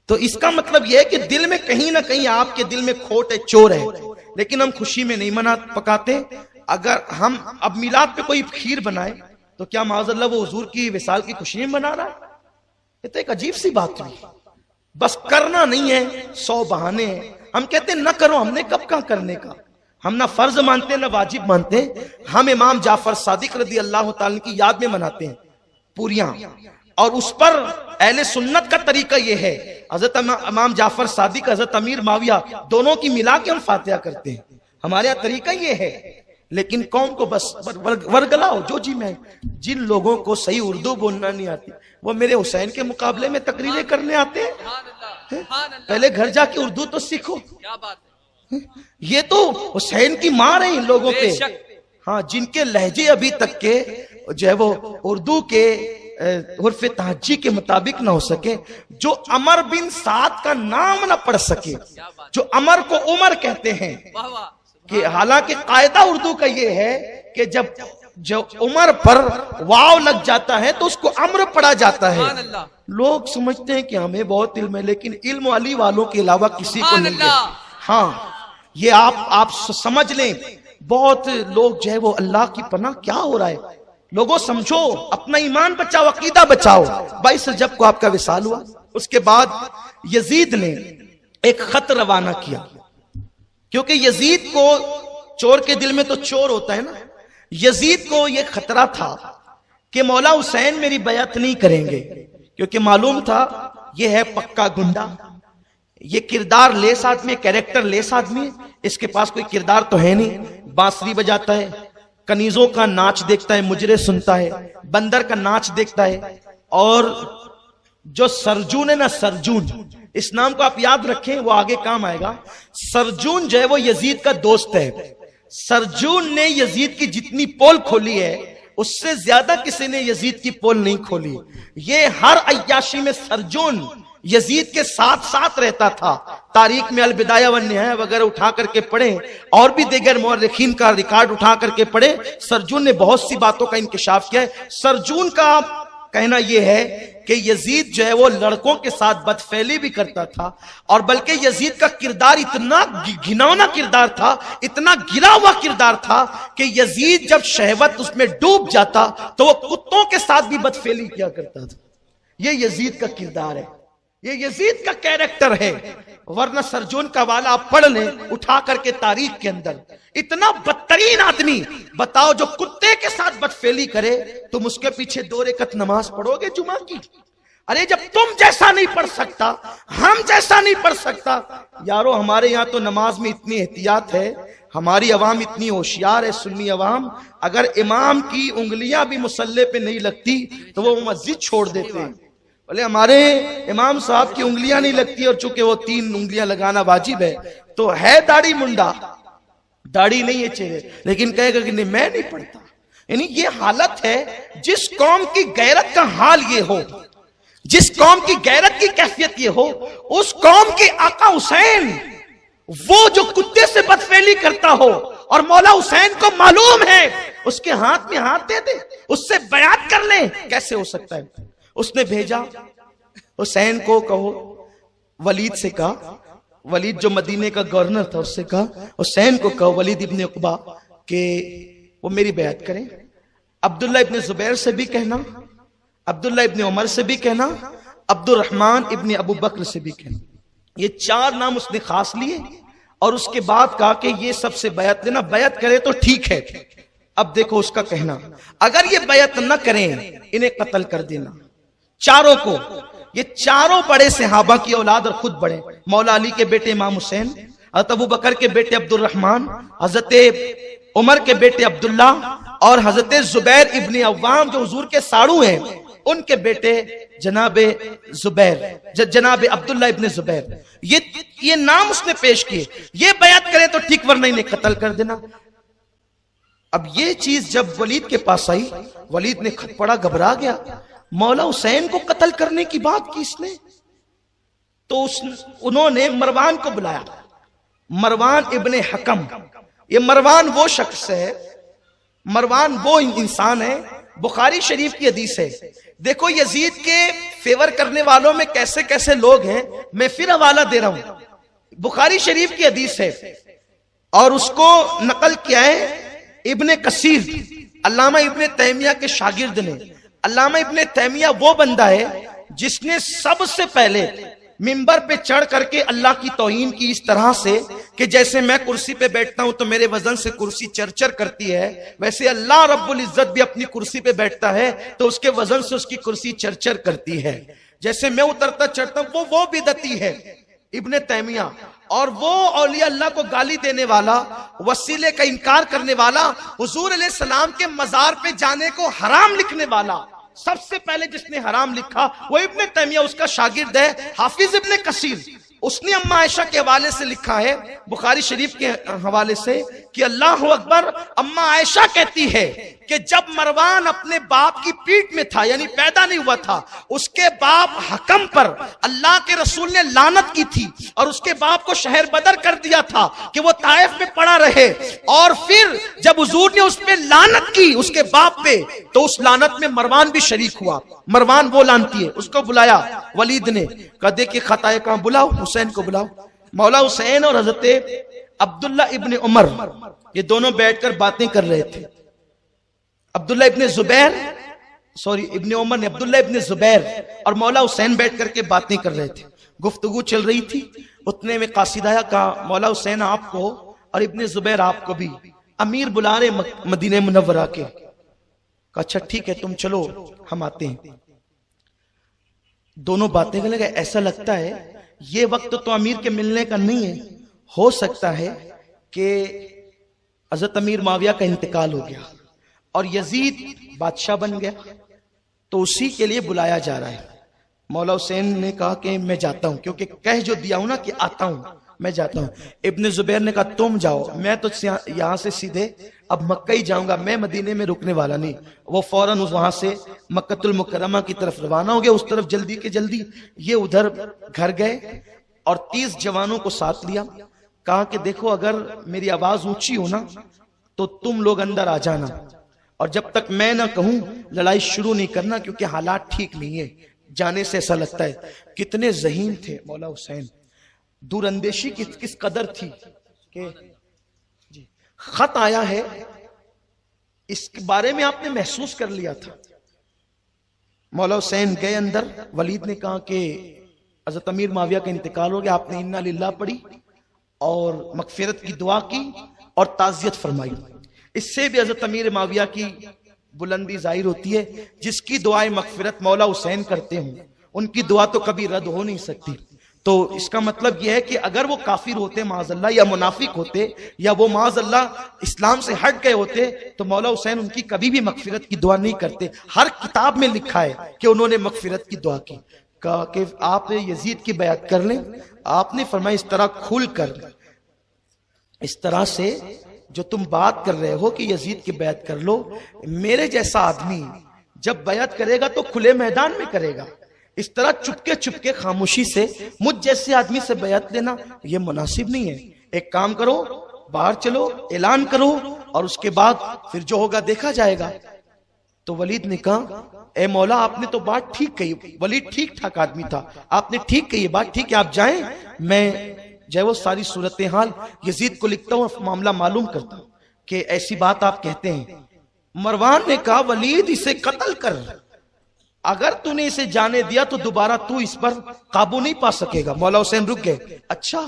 तो इसका मतलब यह है कि दिल में कहीं ना कहीं आपके दिल में खोट है, चोर है, लेकिन हम खुशी में नहीं पकाते। अगर हम अब मिलाद पे कोई खीर बनाए तो क्या माज़अल्लाह वो हुजूर की विसाल की खुशी में बना रहा है? ये तो एक अजीब सी बात हुई। बस करना नहीं है, 100 बहाने हैं। हम कहते हैं ना करो, हमने कब कहां करने का? हम ना फर्ज मानते ना वाजिब मानते। हम इमाम जाफर सादिक रदी अल्लाह ताला की याद में मनाते हैं पूरियां, और उस पर अहले सुन्नत का तरीका यह है, हजरत इमाम जाफर सादिक, हजरत अमीर माविया दोनों की मिला के हम फातिहा करते हैं। हमारे यहाँ तरीका यह है। लेकिन कौम को बस वर्गलाओ जो जी मैं। जिन लोगों को सही उर्दू बोलना नहीं आती वो मेरे हुसैन के मुकाबले में तकरीरें करने आते हैं। पहले घर जाके उर्दू तो सीखो। क्या बात है? ये तो हुसैन की मार है इन लोगों पे। हाँ, जिनके लहजे अभी तक के जो है वो उर्दू के उर्फ तहज्जी के मुताबिक ना हो सके, जो अमर बिन साद का नाम ना पढ़ सके, जो अमर को उमर कहते हैं, कि हालांकि कायदा उर्दू का ये है कि जब उमर पर वाव लग जाता है तो उसको अम्र पढ़ा जाता है। लोग समझते हैं कि हमें बहुत इल्म है, लेकिन इल्म अली वालों के अलावा किसी को नहीं है। हाँ, ये आप समझ लें। बहुत लोग जो है वो अल्लाह की पनाह, क्या हो रहा है? लोगों समझो, अपना ईमान बचाओ, अकीदा बचाओ। 22 रजब को आपका विसाल हुआ। उसके बाद यजीद ने एक खत रवाना किया, क्योंकि यजीद को, चोर के दिल में तो चोर होता है ना, यजीद को यह खतरा था कि मौला हुसैन मेरी बैअत नहीं करेंगे, क्योंकि मालूम था यह है पक्का गुंडा, ये किरदार लेस आदमी, कैरेक्टर लेस आदमी, इसके पास कोई किरदार तो है नहीं। बांसुरी बजाता है, कनीजों का नाच देखता है, मुजरे सुनता है, बंदर का नाच देखता है। और जो सरजून है ना, सरजून, इस नाम को आप याद रखें, वो आगे काम आएगा। सरजून जो है वो यजीद का दोस्त है। सरजून ने यजीद की जितनी पोल खोली है उससे ज्यादा किसी ने यजीद की पोल नहीं खोली। ये हर अय्याशी में सरजून यजीद के साथ साथ रहता था। तारीख में अल बिदाया व निहाया वगैरह उठा करके पढ़े, और भी दीगर मौरखीन का रिकॉर्ड उठा करके पढ़े, सरजून ने बहुत सी बातों का इंकिशाफ किया है। सरजून का कहना यह है कि यजीद जो है वो लड़कों के साथ बदफैली भी करता था, और बल्कि यजीद का किरदार इतना घिनौना किरदार था, इतना गिरा हुआ किरदार था कि यजीद जब शहवत उसमें डूब जाता तो वो कुत्तों के साथ भी बदफैली किया करता था। ये यजीद का किरदार है, ये यजीद का कैरेक्टर है। वरना सरजून का वाला आप पढ़ लें उठा करके तारीख के अंदर, इतना बदतरीन आदमी बताओ जो कुत्ते के साथ बदफेली करे, तुम उसके पीछे 2 रकअत नमाज पढ़ोगे जुमा की? अरे जब तुम जैसा नहीं पढ़ सकता, हम जैसा नहीं पढ़ सकता। यारो, हमारे यहाँ तो नमाज में इतनी एहतियात है, हमारी अवाम इतनी होशियार है, सुन्नी अवाम, अगर इमाम की उंगलियां भी मुसल्ले पे नहीं लगती तो वो मस्जिद छोड़ देते हैं। बोले हमारे इमाम साहब की उंगलियां नहीं लगती, और चूंकि वो 3 उंगलियां लगाना वाजिब है, तो है दाढ़ी मुंडा, दाढ़ी नहीं है चेहरे, लेकिन कहेगा कि नहीं मैं नहीं पढ़ता। यानी ये हालत है, जिस कौम की गैरत का हाल ये हो, जिस कौम की गैरत की कैफियत ये हो, उस कौम के आका हुसैन वो जो कुत्ते से बदफेली करता हो और मौला हुसैन को मालूम है उसके हाथ में हाथ दे दे, उससे बयात कर ले, कैसे हो सकता है? उसने भेजा हुसैन को, कहो वलीद से कहा, वलीद जो मदीने का गवर्नर था उससे कहा हुसैन को कहो वलीद इब्ने उकबा के वो मेरी बयात करें। अब्दुल्ला इब्ने जुबैर से भी कहना, अब्दुल्ला इब्ने उमर से भी कहना, अब्दुर्रहमान इब्ने अबू बकर से भी कहना। ये 4 नाम उसने खास लिए और उसके बाद कहा कि ये सबसे बयात लेना, बयात करे तो ठीक है। अब देखो उसका कहना, अगर ये बयात न करें इन्हें कत्ल कर देना, चारों को। ये चारों बड़े सहाबा की औलाद और खुद बड़े, मौला अली के बेटे इमाम हुसैन, हज़रत अबू बकर के बेटे अब्दुर्रहमान, हज़रत उमर के बेटे अब्दुल्ला और हज़रत जुबैर इब्ने अव्वाम जो हुजूर के साड़ू हैं उनके बेटे जनाबे जुबैर, जनाबे अब्दुल्ला इब्ने जुबैर, ये नाम उसने पेश किए। ये बयात करें तो ठीक, वरना इन्हें कत्ल कर देना। अब ये चीज जब वलीद के पास आई, वलीद ने खत पढ़ा, घबरा गया। मौला हुसैन को कत्ल करने की बात की इसने, तो उन्होंने मरवान को बुलाया, मरवान इब्ने हकम। ये मरवान वो शख्स है, मरवान वो इंसान है, बुखारी शरीफ की हदीस है। देखो यजीद के फेवर करने वालों में कैसे कैसे लोग हैं, मैं फिर हवाला दे रहा हूं, बुखारी शरीफ की हदीस है और उसको नकल किया है इब्ने कसीर, अल्लामा इब्ने तैमिया के शागिर्द ने। अल्लामा इब्ने तैमिया वो बंदा है जिसने सबसे पहले मिंबर पे चढ़ करके अल्लाह की तौहीन की इस तरह से कि जैसे मैं कुर्सी पे बैठता हूं तो मेरे वजन से कुर्सी चरचर करती है, वैसे अल्लाह रब्बुल इज्जत भी अपनी कुर्सी पे बैठता है तो उसके वजन से उसकी कुर्सी चरचर करती है। जैसे मैं उतरता चढ़ता हूं वो बिदअती है इब्ने तैमिया, और वो औलिया अल्लाह को गाली देने वाला, वसीले का इनकार करने वाला, हुजूर अलैहिस्सलाम के मजार पे जाने को हराम लिखने वाला, सबसे पहले जिसने हराम लिखा वो इब्ने तैमिया, उसका शागिर्द है हाफिज इब्ने कसीर। उसने अम्मा आयशा के हवाले से लिखा है बुखारी शरीफ के हवाले से कि अल्लाह अकबर, अम्मा आयशा कहती है कि जब मरवान अपने बाप की पीठ में था, यानी पैदा नहीं हुआ था, उसके बाप हकम पर अल्लाह के रसूल ने लानत की थी और उसके बाप को शहर बदर कर दिया था कि वो ताइफ में पड़ा रहे, और फिर जब हुजूर ने उस पे लानत की उसके बाप पे, तो उस लानत में मरवान भी शरीक हुआ। मरवान वो लानती है, उसको बुलाया वलीद ने, कहा देखिए खताए कहां, बुलाओ हुसैन को बुलाओ। मौला हुसैन और हजरत अब्दुल्ला इब्ने उमर ये दोनों बैठकर बातें कर रहे थे। अब्दुल्ला इब्ने जुबैर, सॉरी इब्ने उमर ने, अब्दुल्ला इब्ने जुबैर और मौला हुसैन बैठ करके बातें कर रहे थे, गुफ्तगू चल रही थी। उतने में कासिद आया, कहा मौला हुसैन आपको और इब्ने जुबैर आपको भी अमीर बुला रहे मदीने मुनव्वरा के। कहा अच्छा ठीक है तुम चलो हम आते हैं। दोनों बातें करने लगे। ऐसा लगता है ये वक्त तो अमीर के मिलने का नहीं है, हो सकता है कि हजरत अमीर माविया का इंतकाल हो गया और यजीद बादशाह बन गया, तो उसी के लिए बुलाया जा रहा है। मौला हुसैन ने कहा कि मैं जाता हूं, क्योंकि कह जो दिया हूं ना कि आता हूं, मैं जाता हूं। इब्ने जुबैर ने कहा तुम जाओ, मैं तो यहां से सीधे अब मक्का ही जाऊंगा, मैं मदीने में रुकने वाला नहीं। वो फौरन वहां से मक्कतुल मुकर्रमा की तरफ रवाना हो गया, उस तरफ जल्दी के जल्दी। ये उधर घर गए और 30 जवानों को साथ लिया। कहा कि देखो अगर मेरी आवाज ऊंची हो ना तो तुम लोग अंदर आ जाना, और जब तक मैं ना कहूं लड़ाई शुरू नहीं करना, क्योंकि हालात ठीक नहीं है। जाने से ऐसा लगता है कितने ज़हीन थे मौला हुसैन, दूरअंदेशी किस कदर थी कि जी खत आया है इसके बारे में आपने महसूस कर लिया था। मौला हुसैन गए अंदर, वलीद ने कहा कि हज़रत अमीर माविया का इंतकाल हो गया, आपने इन्ना लिल्लाह पढ़ी और मगफिरत की दुआ की और ताज़ियत फरमाई। इससे भी हज़रत अमीर माविया की बुलंदी जाहिर होती है। जिसकी दुआएं मगफिरत मौला हुसैन करते हों उनकी दुआ तो कभी रद्द हो नहीं सकती। तो इसका मतलब यह है कि अगर वो काफिर होते माज़अल्लाह, या मुनाफिक होते, या वो माज़अल्लाह इस्लाम से हट गए होते, तो मौला हुसैन उनकी कभी भी मगफिरत की दुआ नहीं करते। हर किताब में लिखा है कि उन्होंने मगफिरत की दुआ की। कहा कि आप यजीद की बयात कर लें। आपने फरमाया इस तरह खुल कर, इस तरह से जो तुम बात कर रहे हो कि यजीद की बयात कर लो, मेरे जैसा आदमी जब बयात करेगा तो खुले मैदान में करेगा, इस तरह चुपके चुपके खामोशी से मुझ जैसे आदमी से बैत लेना यह मुनासिब नहीं है। एक काम करो, बाहर चलो, ऐलान करो और उसके बाद फिर जो होगा देखा जाएगा। तो वलीद ने कहा, ए मौला आपने तो बात ठीक कही। वलीद ठीक ठाक आदमी था, आपने ठीक कही बात, ठीक है आप जाएं, मैं जो वो सारी सूरत हाल यजीद को लिखता हूँ, मामला मालूम करता हूँ कि ऐसी बात आप कहते हैं। मरवान ने कहा, वलीद इसे कत्ल कर, अगर तूने इसे जाने दिया तो दोबारा तू इस पर काबू नहीं पा सकेगा। मौला हुसैन रुक गए। अच्छा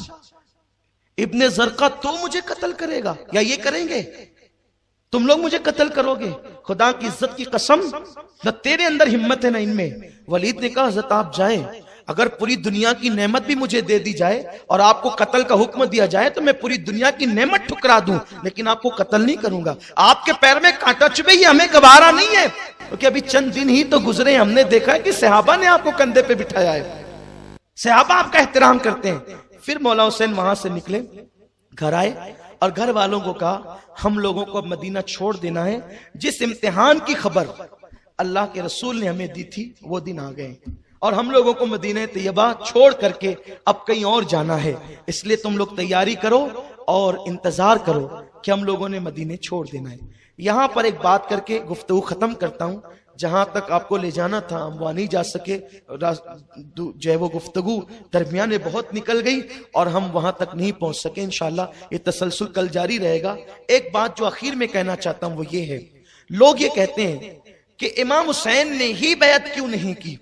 इब्ने ज़रक़ा तो मुझे कत्ल करेगा या ये करेंगे, तुम लोग मुझे कत्ल करोगे? खुदा की इज्जत की कसम, न तेरे अंदर हिम्मत है न इनमें। वलीद ने कहा, हज़रत आप जाएं, अगर पूरी दुनिया की नेमत भी मुझे दे दी जाए और आपको कत्ल का हुक्म दिया जाए तो मैं पूरी दुनिया की नेमत ठुकरा दूं, लेकिन आपको कत्ल नहीं करूंगा। आपके पैर में कांटा चुभे ये हमें गवारा नहीं है, क्योंकि अभी चंद दिन ही तो गुजरे, हमने देखा है कि सहाबा ने आपको कंधे पे बिठाया है, सहाबा आपका एहतराम करते हैं। फिर मौला हुसैन वहां से निकले, घर आए और घर वालों को कहा, हम लोगों को अब मदीना छोड़ देना है। जिस इम्तिहान की खबर अल्लाह के रसूल ने हमें दी थी वो दिन आ गए और हम लोगों को मदीना तैयबा छोड़ करके अब कहीं और जाना है, इसलिए तुम लोग तैयारी करो और इंतजार करो कि हम लोगों ने मदीने छोड़ देना है। यहां पर एक बात करके गुफ्तगू खत्म करता हूं, जहां तक आपको ले जाना था हम वहां नहीं जा सके, जो है वो गुफ्तगू दरमियान में बहुत निकल गई और हम वहां तक नहीं पहुंच सके। इंशाल्लाह ये तसलसल कल जारी रहेगा। एक बात जो आखिर में कहना चाहता हूं वो ये है, लोग ये कहते हैं कि इमाम हुसैन ने ही बैत क्यों नहीं की,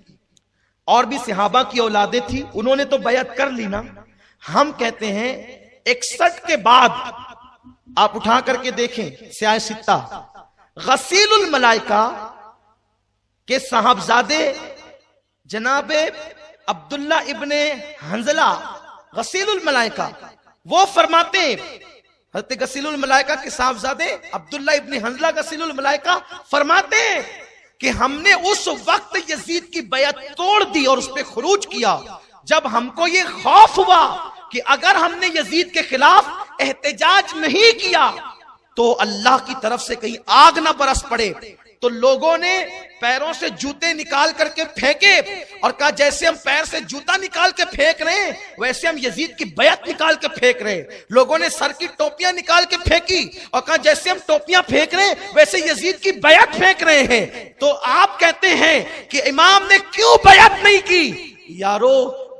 और भी सहाबा की औलादे थी उन्होंने तो बैत कर ली ना। हम कहते हैं 61 के बाद आप उठा करके देखें सियाह सित्ता, गसीलुल मलाइका के साहबजादे जनाबे अब्दुल्ला इब्ने हंजला गसीलुल मलाइका, वो फरमाते हैं, हज़रत गसीलुल मलाइका के साहबजादे अब्दुल्ला इब्ने हंजला गसीलुल मलाइका फरमाते हैं कि हमने उस वक्त यजीद की बैत तोड़ दी और उस पर खुरूज किया जब हमको ये खौफ हुआ कि अगर हमने यजीद के खिलाफ एहतजाज नहीं किया तो अल्लाह की तरफ से कहीं आग ना बरस पड़े। तो लोगों ने पैरों से जूते निकाल करके फेंके और कहा जैसे हम पैर से जूता निकाल के फेंक रहे हैं वैसे हम यजीद की बैत निकाल के फेंक रहे हैं। लोगों ने सर की टोपियां निकाल के फेंकी और कहा जैसे हम टोपियां फेंक रहे हैं वैसे यजीद की बैत फेंक रहे हैं। तो आप कहते हैं कि इमाम ने क्यों बैत नहीं की? यारो,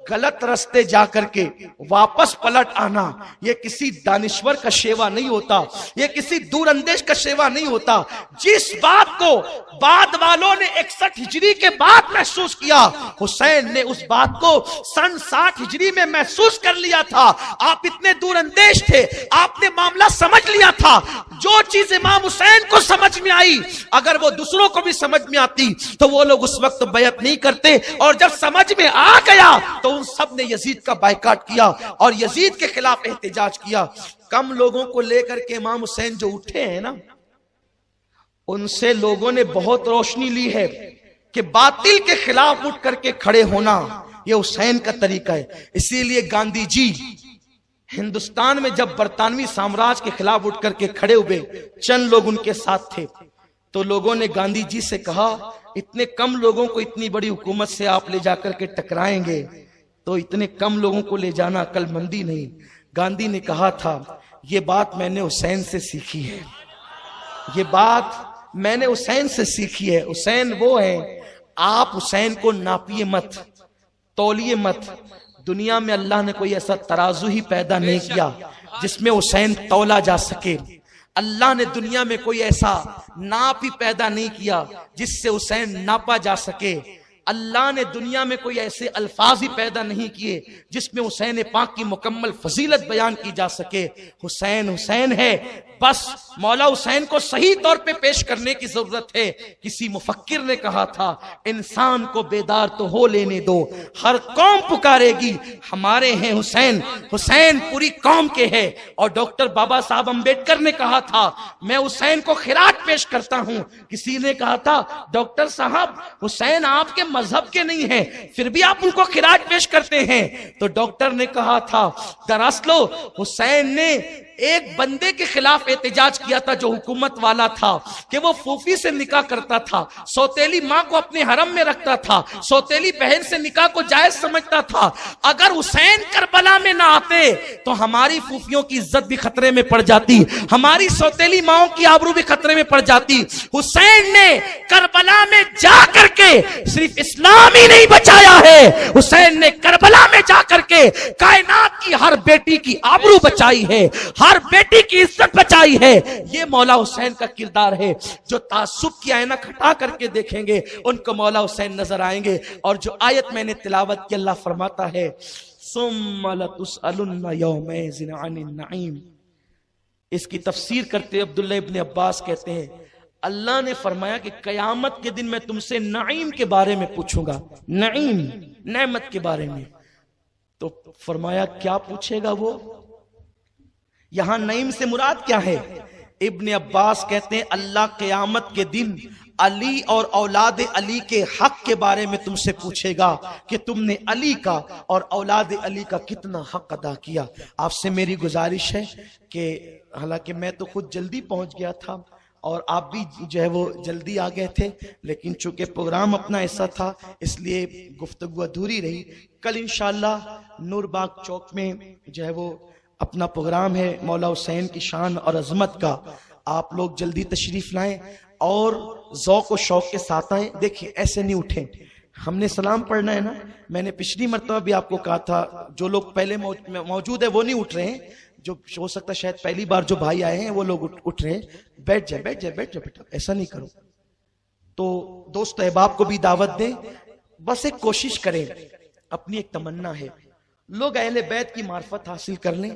गलत रास्ते जाकर के वापस पलट आना ये किसी दानिश्वर का सेवा नहीं होता, ये किसी दूरअंदेश का सेवा नहीं होता। जिस बात को बाद वालों ने 61 हिजरी के बाद महसूस किया, हुसैन ने उस बात को सन 60 हिजरी में महसूस कर लिया था। आप इतने दूरअंदेश थे, आपने मामला समझ लिया था। जो चीज इमाम हुसैन को समझ में आई अगर वो दूसरों को भी समझ में आती तो वो लोग उस वक्त बैत नहीं करते, और जब समझ में आ गया तो उन सब ने यजीद का बायकाट किया और यजीद के खिलाफ एहतजाज किया। कम लोगों को लेकर के इमाम हुसैन जो उठे हैं ना, उनसे लोगों ने बहुत रोशनी ली है कि बातिल के खिलाफ उठ करके खड़े होना यह हुसैन का तरीका है। इसीलिए गांधी जी हिंदुस्तान में जब बरतानवी साम्राज्य के खिलाफ उठ करके खड़े हुए, चंद लोग उनके साथ थे, तो लोगों ने गांधी जी से कहा इतने कम लोगों को इतनी बड़ी हुकूमत से आप ले जाकर के टकराएंगे तो इतने कम लोगों को ले जाना अक्लमंदी नहीं। गांधी ने कहा था ये बात मैंने हुसैन से सीखी है, ये बात मैंने हुसैन से सीखी है। हुसैन वो है, आप हुसैन को नापिए मत, तौलिए मत। दुनिया में अल्लाह ने कोई ऐसा तराजू ही पैदा नहीं किया जिसमें हुसैन तौला जा सके। अल्लाह ने दुनिया में कोई ऐसा नाप ही पैदा नहीं किया जिससे हुसैन नापा जा सके। अल्लाह ने दुनिया में कोई ऐसे अल्फाज ही पैदा नहीं किए जिसमें हुसैन पाक की मुकम्मल फजीलत बयान की जा सके। हुसैन हुसैन है, बस मौला हुसैन को सही तौर पे पेश करने की जरूरत है। किसी मुफक्किर ने कहा था इंसान को बेदार तो हो लेने दो, हर कौम पुकारेगी हमारे हैं हुसैन, हुसैन पूरी कौम के है। और डॉक्टर बाबा साहब अम्बेडकर ने कहा था मैं हुसैन को खिरात पेश करता हूं। किसी ने कहा था डॉक्टर साहब हुसैन आपके मजहब के नहीं है फिर भी आप उनको खिरात पेश करते हैं। तो डॉक्टर ने कहा था दरअसल हुसैन ने एक बंदे के खिलाफ एहतजाज किया था जो हुकूमत वाला था कि वो फूफी से निकाह करता था, सौतेली माँ को अपने हरम में रखता था, सौतेली बहन से निकाह को जायज समझता था। अगर हुसैन करबला में ना आते तो हमारी फूफियों की इज्जत भी खतरे में पड़ जाती, हमारी सौतेली माओं की आबरू भी खतरे में पड़ जाती। हुसैन ने करबला में जा करके सिर्फ इस्लाम ही नहीं बचाया है, हुसैन ने करबला में जा करके कायनात की हर बेटी की आबरू बचाई है, हर बेटी की इज्जत बचाई है। ये मौला हुसैन का किरदार है। जो तासुब की ऐनक हटा करके देखेंगे उनको मौला हुसैन नजर आएंगे। और जो आयत मैंने तिलावत की, अल्लाह फरमाता है सुम्मा लतुसअलुन्ना यौमइज़िन अनिन नईम। इसकी तफसीर करते अब्दुल्लाह इब्न अब्बास कहते हैं अल्लाह ने फरमाया कि कयामत के दिन मैं तुमसे नईम के बारे में पूछूंगा, नईम नेमत के बारे में। तो फरमाया क्या पूछेगा वो? यहां नईम से मुराद क्या है? इब्न अब्बास कहते हैं अल्लाह क़यामत के दिन अली और औलाद अली के हक के बारे में तुमसे पूछेगा कि तुमने अली का और औलाद अली का कितना हक अदा किया। आपसे मेरी गुजारिश है कि हालांकि मैं तो खुद जल्दी पहुंच गया था और आप भी जो है वो जल्दी आ गए थे, लेकिन चूंकि प्रोग्राम अपना ऐसा था इसलिए गुफ्तगू अधूरी रही। कल इंशाअल्लाह नूरबाग चौक में जो है वो अपना प्रोग्राम है मौला हुसैन की शान और अजमत का। आप लोग जल्दी तशरीफ लाएं और ज़ौक़ और शौक़ के साथ आएं। देखिए ऐसे नहीं उठें, हमने सलाम पढ़ना है ना। मैंने पिछली मरतबा भी आपको कहा था जो लोग पहले मौजूद है वो नहीं उठ रहे हैं, जो हो सकता है शायद पहली बार जो भाई आए हैं वो लोग उठ रहे हैं। बैठ जाए बैठ जाए बैठ जाए बेटा, ऐसा नहीं करो। तो दोस्त अहबाब को भी दावत दें, बस एक कोशिश करें, अपनी एक तमन्ना है लोग अहले बैत की मार्फत हासिल कर लें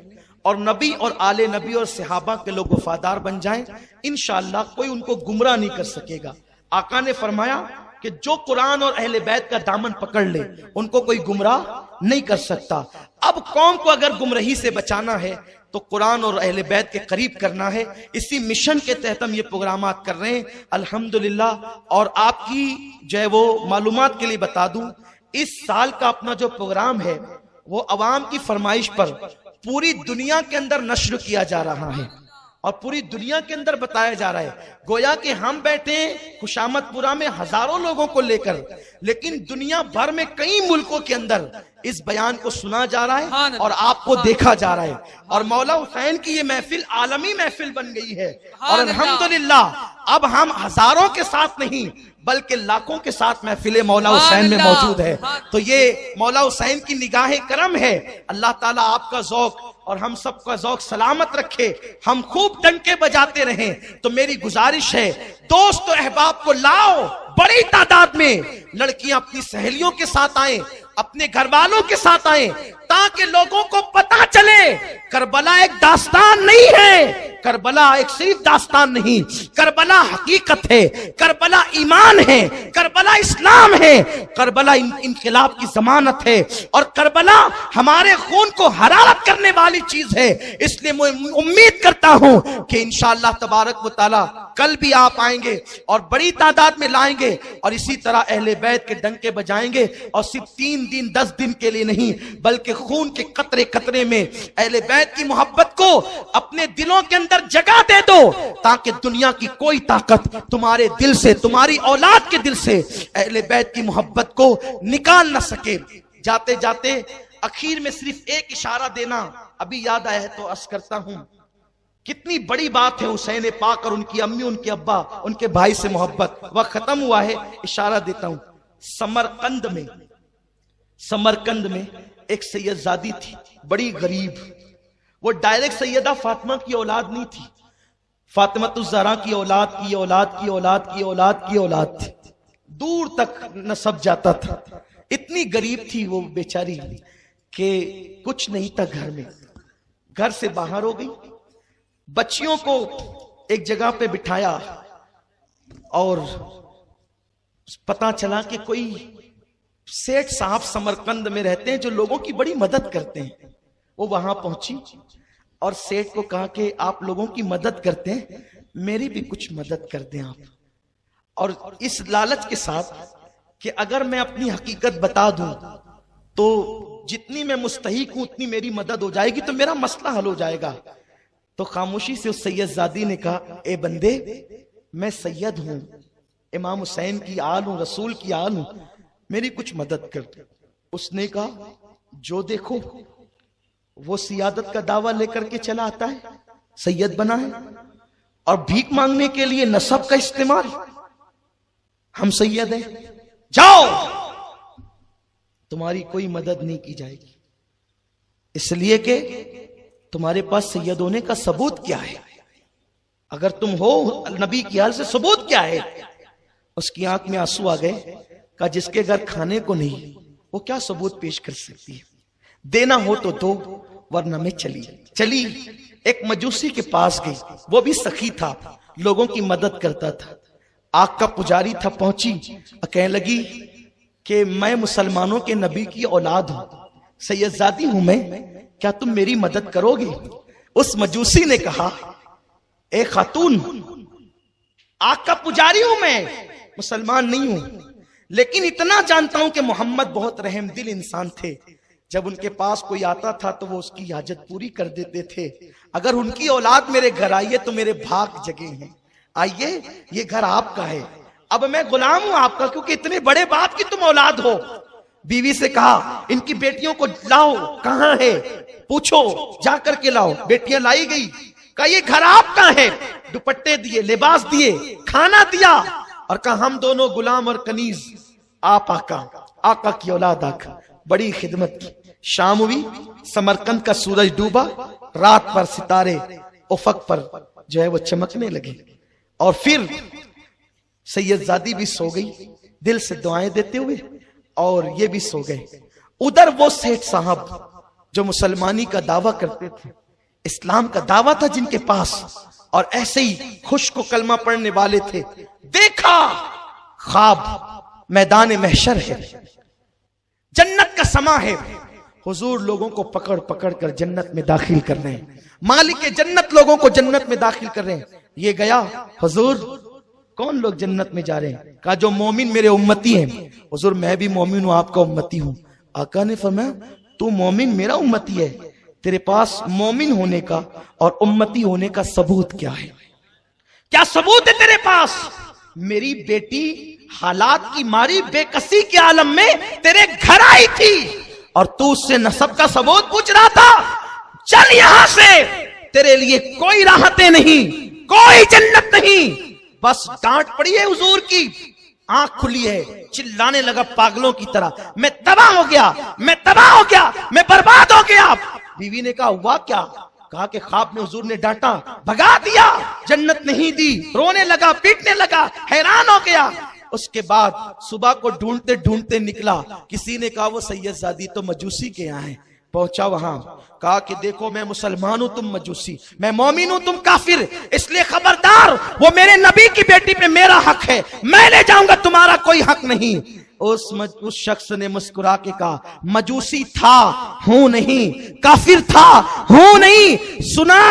और नबी और आले नबी और सहाबा के लोग वफादार बन जाएं। इंशाअल्लाह कोई उनको गुमराह नहीं कर सकेगा। आका ने फरमाया कि जो कुरान और अहले बैत का दामन पकड़ ले उनको कोई गुमराह नहीं कर सकता। अब कौम को अगर गुमराही से बचाना है तो कुरान और अहले बैत के करीब करना है। इसी मिशन के तहत हम ये प्रोग्राम कर रहे हैं अल्हम्दुलिल्लाह। और आपकी जो है वो मालूमात के लिए बता दूं, इस साल का अपना जो प्रोग्राम है वो अवाम की फरमाइश पर पूरी दुनिया के अंदर नश्र किया जा रहा है और पूरी दुनिया के अंदर बताया जा रहा है। गोया कि हम बैठे खुशामदपुरा में हजारों लोगों को लेकर, लेकिन दुनिया भर में कई मुल्कों के अंदर इस बयान को सुना जा रहा है और आपको देखा जा रहा है। और मौला हुसैन की ये महफिल आलमी महफिल बन गई है। और अल्हम्दुलिल्लाह अब हम हजारों के साथ नहीं बल्कि लाखों के साथ महफिल मौला हुसैन में मौजूद है। तो ये मौला हुसैन की निगाहे करम है। अल्लाह ताला आपका ज़ौक़ और हम सबका ज़ौक़ सलामत रखे, हम खूब डंके बजाते रहें। तो मेरी गुजारिश है दोस्त अहबाब को लाओ, बड़ी तादाद में लड़कियां अपनी सहेलियों के साथ आए, अपने घर वालों के साथ आए, ताकि लोगों को पता चले करबला एक दास्तान नहीं है, करबला एक सिर्फ दास्तान नहीं, करबला हकीकत है, करबला ईमान है, करबला इस्लाम है, करबला इनकलाब की जमानत है और करबला हमारे खून को हरारत करने वाली चीज है। इसलिए मैं उम्मीद करता हूं कि इंशाअल्लाह तबारक व तआला कल भी आप आएंगे और बड़ी तादाद में लाएंगे और इसी तरह अहले बैत के डंके बजाएंगे। और सिर्फ 3 दिन 10 दिन के लिए नहीं बल्कि खून के कतरे कतरे में अहले बैत की मोहब्बत को अपने दिलों के अंदर जगह दे दो, ताकि दुनिया की कोई ताकत तुम्हारे दिल से, तुम्हारी औलाद के दिल से अहले बैत की मोहब्बत को निकाल ना सके। जाते जाते आखिर में सिर्फ एक इशारा देना अभी याद आया है तो अर्ज करता हूं। कितनी बड़ी बात है हुसैन पाक और उनकी अम्मी, उनके अब्बा, उनके भाई से मोहब्बत। वह खत्म हुआ है, इशारा देता हूं। समरकंद में एक सैयदजादी थी, बड़ी गरीब। वो डायरेक्ट सैयदा फातिमा की औलाद नहीं थी, फातिमातुज़ ज़हरा की औलाद की औलाद की औलाद की औलाद की औलाद थी। दूर तक नसब जाता था। इतनी गरीब थी वो बेचारी कि कुछ नहीं था घर में। घर से बाहर हो गई, बच्चियों को एक जगह पे बिठाया और पता चला कि कोई सेठ साहब समरकंद में रहते हैं जो लोगों की बड़ी मदद करते हैं। वो वहां पहुंची और सेठ को कहा कि आप लोगों की मदद करते हैं, मेरी भी कुछ मदद कर दें आप। और इस लालच के साथ कि अगर मैं अपनी हकीकत बता दूं तो जितनी मैं मुस्तहिक हूं उतनी मेरी मदद हो जाएगी, तो मेरा मसला हल हो जाएगा। तो खामोशी से उस सैयदजादी ने कहा, ए बंदे, मैं सैयद हूं, इमाम हुसैन की आल हूं, रसूल की आल हूं, मेरी कुछ मदद कर। उसने कहा, जो देखो वो सियादत का दावा लेकर के चला आता है, सैयद बना है, और भीख मांगने के लिए नसब का इस्तेमाल, हम सैयद हैं, जाओ, तुम्हारी कोई मदद नहीं की जाएगी, इसलिए कि तुम्हारे पास सैयद होने का सबूत क्या है? अगर तुम हो नबी की हाल से, सबूत क्या है? उसकी आंख में आंसू आ गए। कहा, जिसके घर खाने को नहीं, वो क्या सबूत पेश कर सकती है? देना हो तो दो, वरना मैं चली एक मजूसी के पास गई, वो भी सखी था, लोगों की मदद करता था, आग का पुजारी था। पहुंची, कहने लगी कि मैं मुसलमानों के नबी की औलाद हूं, सैयदजादी हूं मैं, क्या तुम मेरी मदद करोगे? उस मजूसी ने कहा, ए खातून, आग का पुजारी हूं मैं, मुसलमान नहीं हूं, लेकिन इतना जानता हूं कि मोहम्मद बहुत रहमदिल इंसान थे। जब उनके पास कोई आता था तो वो उसकी हाजत पूरी कर देते थे। अगर उनकी औलाद मेरे घर आई है तो मेरे भाग जगे हैं। आइए, ये घर आपका है, अब मैं गुलाम हूं आपका, क्योंकि इतने बड़े बाप की तुम औलाद हो। बीवी से कहा, इनकी बेटियों को लाओ, कहां है पूछो, जा करके लाओ। बेटियां लाई गई। कहा, ये घर आपका है। दुपट्टे दिए, लिबास दिए, खाना दिया, और कहा, हम दोनों गुलाम और कनीज, आप आका की औलाद आका। बड़ी खिदमत की। शाम हुई, समरकंद का सूरज डूबा, रात पर सितारे उफक पर जो है वो चमकने लगे, और फिर सैयदजादी भी सो गई दिल से दुआएं देते हुए, और ये भी सो गए। उधर वो सेठ साहब जो मुसलमानी का दावा करते थे, इस्लाम का दावा था जिनके पास, और ऐसे ही खुश को कलमा पढ़ने वाले थे, देखा ख्वाब मैदान महशर है, जन्नत का समा है, हुजूर लोगों को पकड़ पकड़ कर जन्नत में दाखिल कर रहे हैं, मालिक जन्नत लोगों को जन्नत में दाखिल कर रहे हैं। ये गया, हुजूर कौन लोग जन्नत में जा रहे हैं? कहा, जो मोमिन मेरे उम्मती हैं। हुजूर मैं भी मोमिन हूं, आपका उम्मती हूं। आका ने फरमाया, तू मोमिन मेरा उम्मती है, तेरे पास मोमिन होने का और उम्मती होने का सबूत क्या है? क्या सबूत है तेरे पास? मेरी बेटी हालात की मारी बेकसी के आलम में तेरे घर आई थी, और तू उससे नसब का सबूत पूछ रहा था। चल यहां से, तेरे लिए कोई राहतें नहीं, कोई जन्नत नहीं। बस डांट पड़ी है हुजूर की, आंख खुली है, चिल्लाने लगा पागलों की तरह, मैं तबाह हो गया, मैं तबाह हो गया, मैं बर्बाद हो गया। बीवी ने कहा, हुआ क्या? कहा कि ख्वाब में हुजूर ने डांटा, भगा दिया, जन्नत नहीं दी। रोने लगा, पीटने लगा, हैरान हो गया। उसके बाद सुबह को ढूंढते ढूंढते निकला, किसी ने कहा वो सैयदजादी तो मजूसी के यहाँ है। पहुंचा वहां, कहा कि देखो मैं मुसलमान हूं, तुम मजूसी, मैं मोमिन हूं, तुम काफिर, इसलिए खबरदार, वो मेरे नबी की बेटी पे मेरा हक है, मैं ले जाऊंगा, तुम्हारा कोई हक नहीं। उस शख्स ने मुस्कुरा के कहा, मजूसी था, हूं नहीं, काफिर था, हूं नहीं, सुना,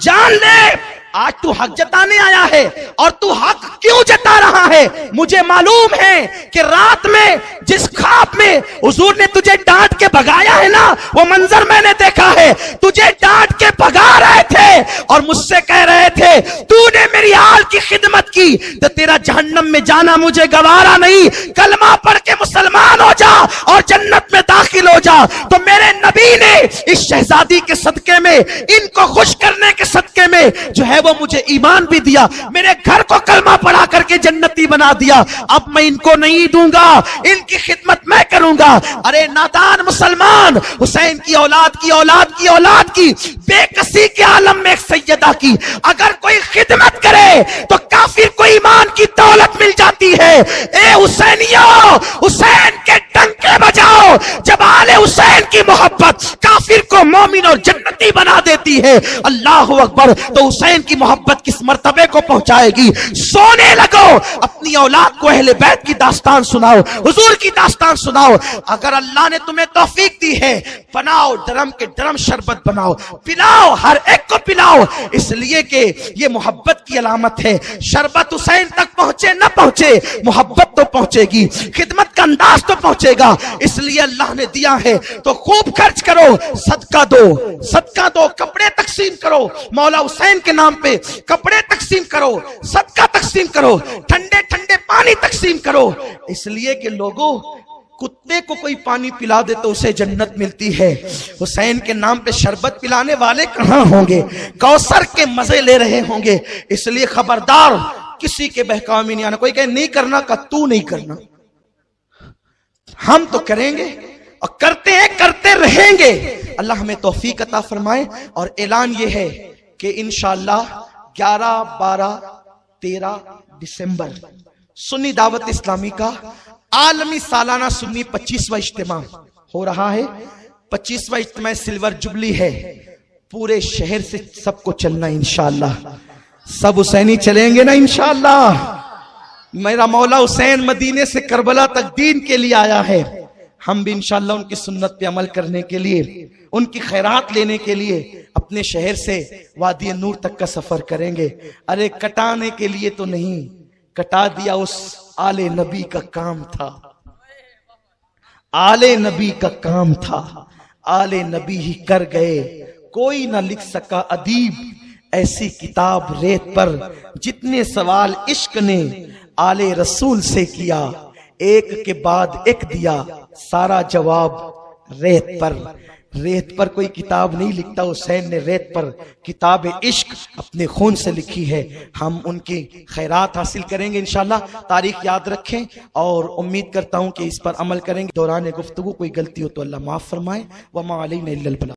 जान ले, आज तू हक जताने आया है, और तू हक क्यों जता रहा है? मुझे मालूम है कि रात में जिस ख्वाब में हुजूर ने तुझे डांट के भगाया है ना, वो मंजर मैंने देखा है। तुझे डांट के भगा रहे थे और मुझसे कह रहे थे, तूने मेरी हाल की खिदमत की तो तेरा जहन्नम में जाना मुझे गवारा नहीं, कलमा पढ़ के मुसलमान हो जा और जन्नत में दाखिल हो जा। तो मेरे नबी ने इस शहजादी के सदके में, इनको खुश करने के सदके में जो है वो मुझे ईमान भी दिया, मेरे घर को कलमा पढ़ा करके जन्नती बना दिया। अब मैं इनको नहीं दूंगा, इनकी खिदमत मैं करूंगा। अरे नादान मुसलमान, हुसैन की औलाद की औलाद की औलाद की बेकसी के आलम में एक सैयदा की अगर कोई खिदमत करे तो काफिर को ईमान की दौलत मिल जाती है। ए हुसैनियों, हुसैन के डंके बजाओ, जब आले हुसैन की मोहब्बत काफिर को मोमिन और जन्नती बना देती है। अल्लाह अकबर। तो हुसैन की मोहब्बत किस मर्तबे को पहुंचाएगी? सोने लगो, अपनी औलाद को अहले बैत की दास्तान सुनाओ, हुजूर की दास्तान सुनाओ। अगर अल्लाह ने तुम्हें तौफीक दी है, बनाओ, ड्रम के ड्रम शरबत बनाओ, पिलाओ, हर एक को पिलाओ, इसलिए कि ये मोहब्बत की अलामत है। शरबत हुसैन तक पहुंचे न पहुंचे, मोहब्बत तो पहुंचेगी, खिदमत का अंदाज तो पहुंचेगा। इसलिए अल्लाह ने दिया है तो खूब खर्च करो, सदका सदका दो, कपड़े तकसीम करो, मौला हुसैन के नाम पे कपड़े तकसीम करो, सदका तकसीम करो, ठंडे ठंडे पानी तकसीम करो। इसलिए कि लोगों, कुत्ते को कोई पानी पिला दे तो उसे जन्नत मिलती है, हुसैन के नाम पे शरबत पिलाने वाले कहां होंगे, कौसर के मजे ले रहे होंगे। इसलिए खबरदार, किसी के बहकावे में नहीं आना। कोई कहे नहीं करना, का तू नहीं करना, हम तो करेंगे और करते हैं, करते रहेंगे। अल्लाह हमें तौफीक अता फरमाए। और ऐलान ये है कि इंशाअल्लाह 11, 12, 13 दिसंबर सुन्नी दावत इस्लामी का आलमी सालाना सुन्नी 25वां इज्तिमा हो रहा है। 25वां इज्तिमा सिल्वर जुबली है। पूरे शहर से सबको चलना इंशाअल्लाह। सब हुसैनी चलेंगे ना इंशाअल्लाह। मेरा मौला हुसैन मदीने से करबला तक दीन के लिए आया है। हम भी इंशाअल्लाह उनकी सुन्नत पे अमल करने के लिए, उनकी खैरात लेने के लिए अपने शहर से वादी नूर तक का सफर करेंगे। अरे कटाने के लिए तो नहीं, कटा दिया उस आले नबी का काम था, आले नबी का काम था, आले नबी ही कर गए। कोई ना लिख सका अदीब ऐसी किताब रेत पर, जितने सवाल इश्क ने आले रसूल से किया, एक के बाद एक दिया सारा जवाब रेत पर। रेत पर कोई किताब नहीं लिखता, हुसैन ने रेत पर किताब इश्क अपने खून से लिखी है। हम उनकी खैरात हासिल करेंगे इंशाअल्लाह। तारीख याद रखें और उम्मीद करता हूं कि इस पर अमल करेंगे। दौरान गुफ्तगू कोई गलती हो तो अल्लाह माफ फरमाए। वमा अलैना इल्लल बलाग।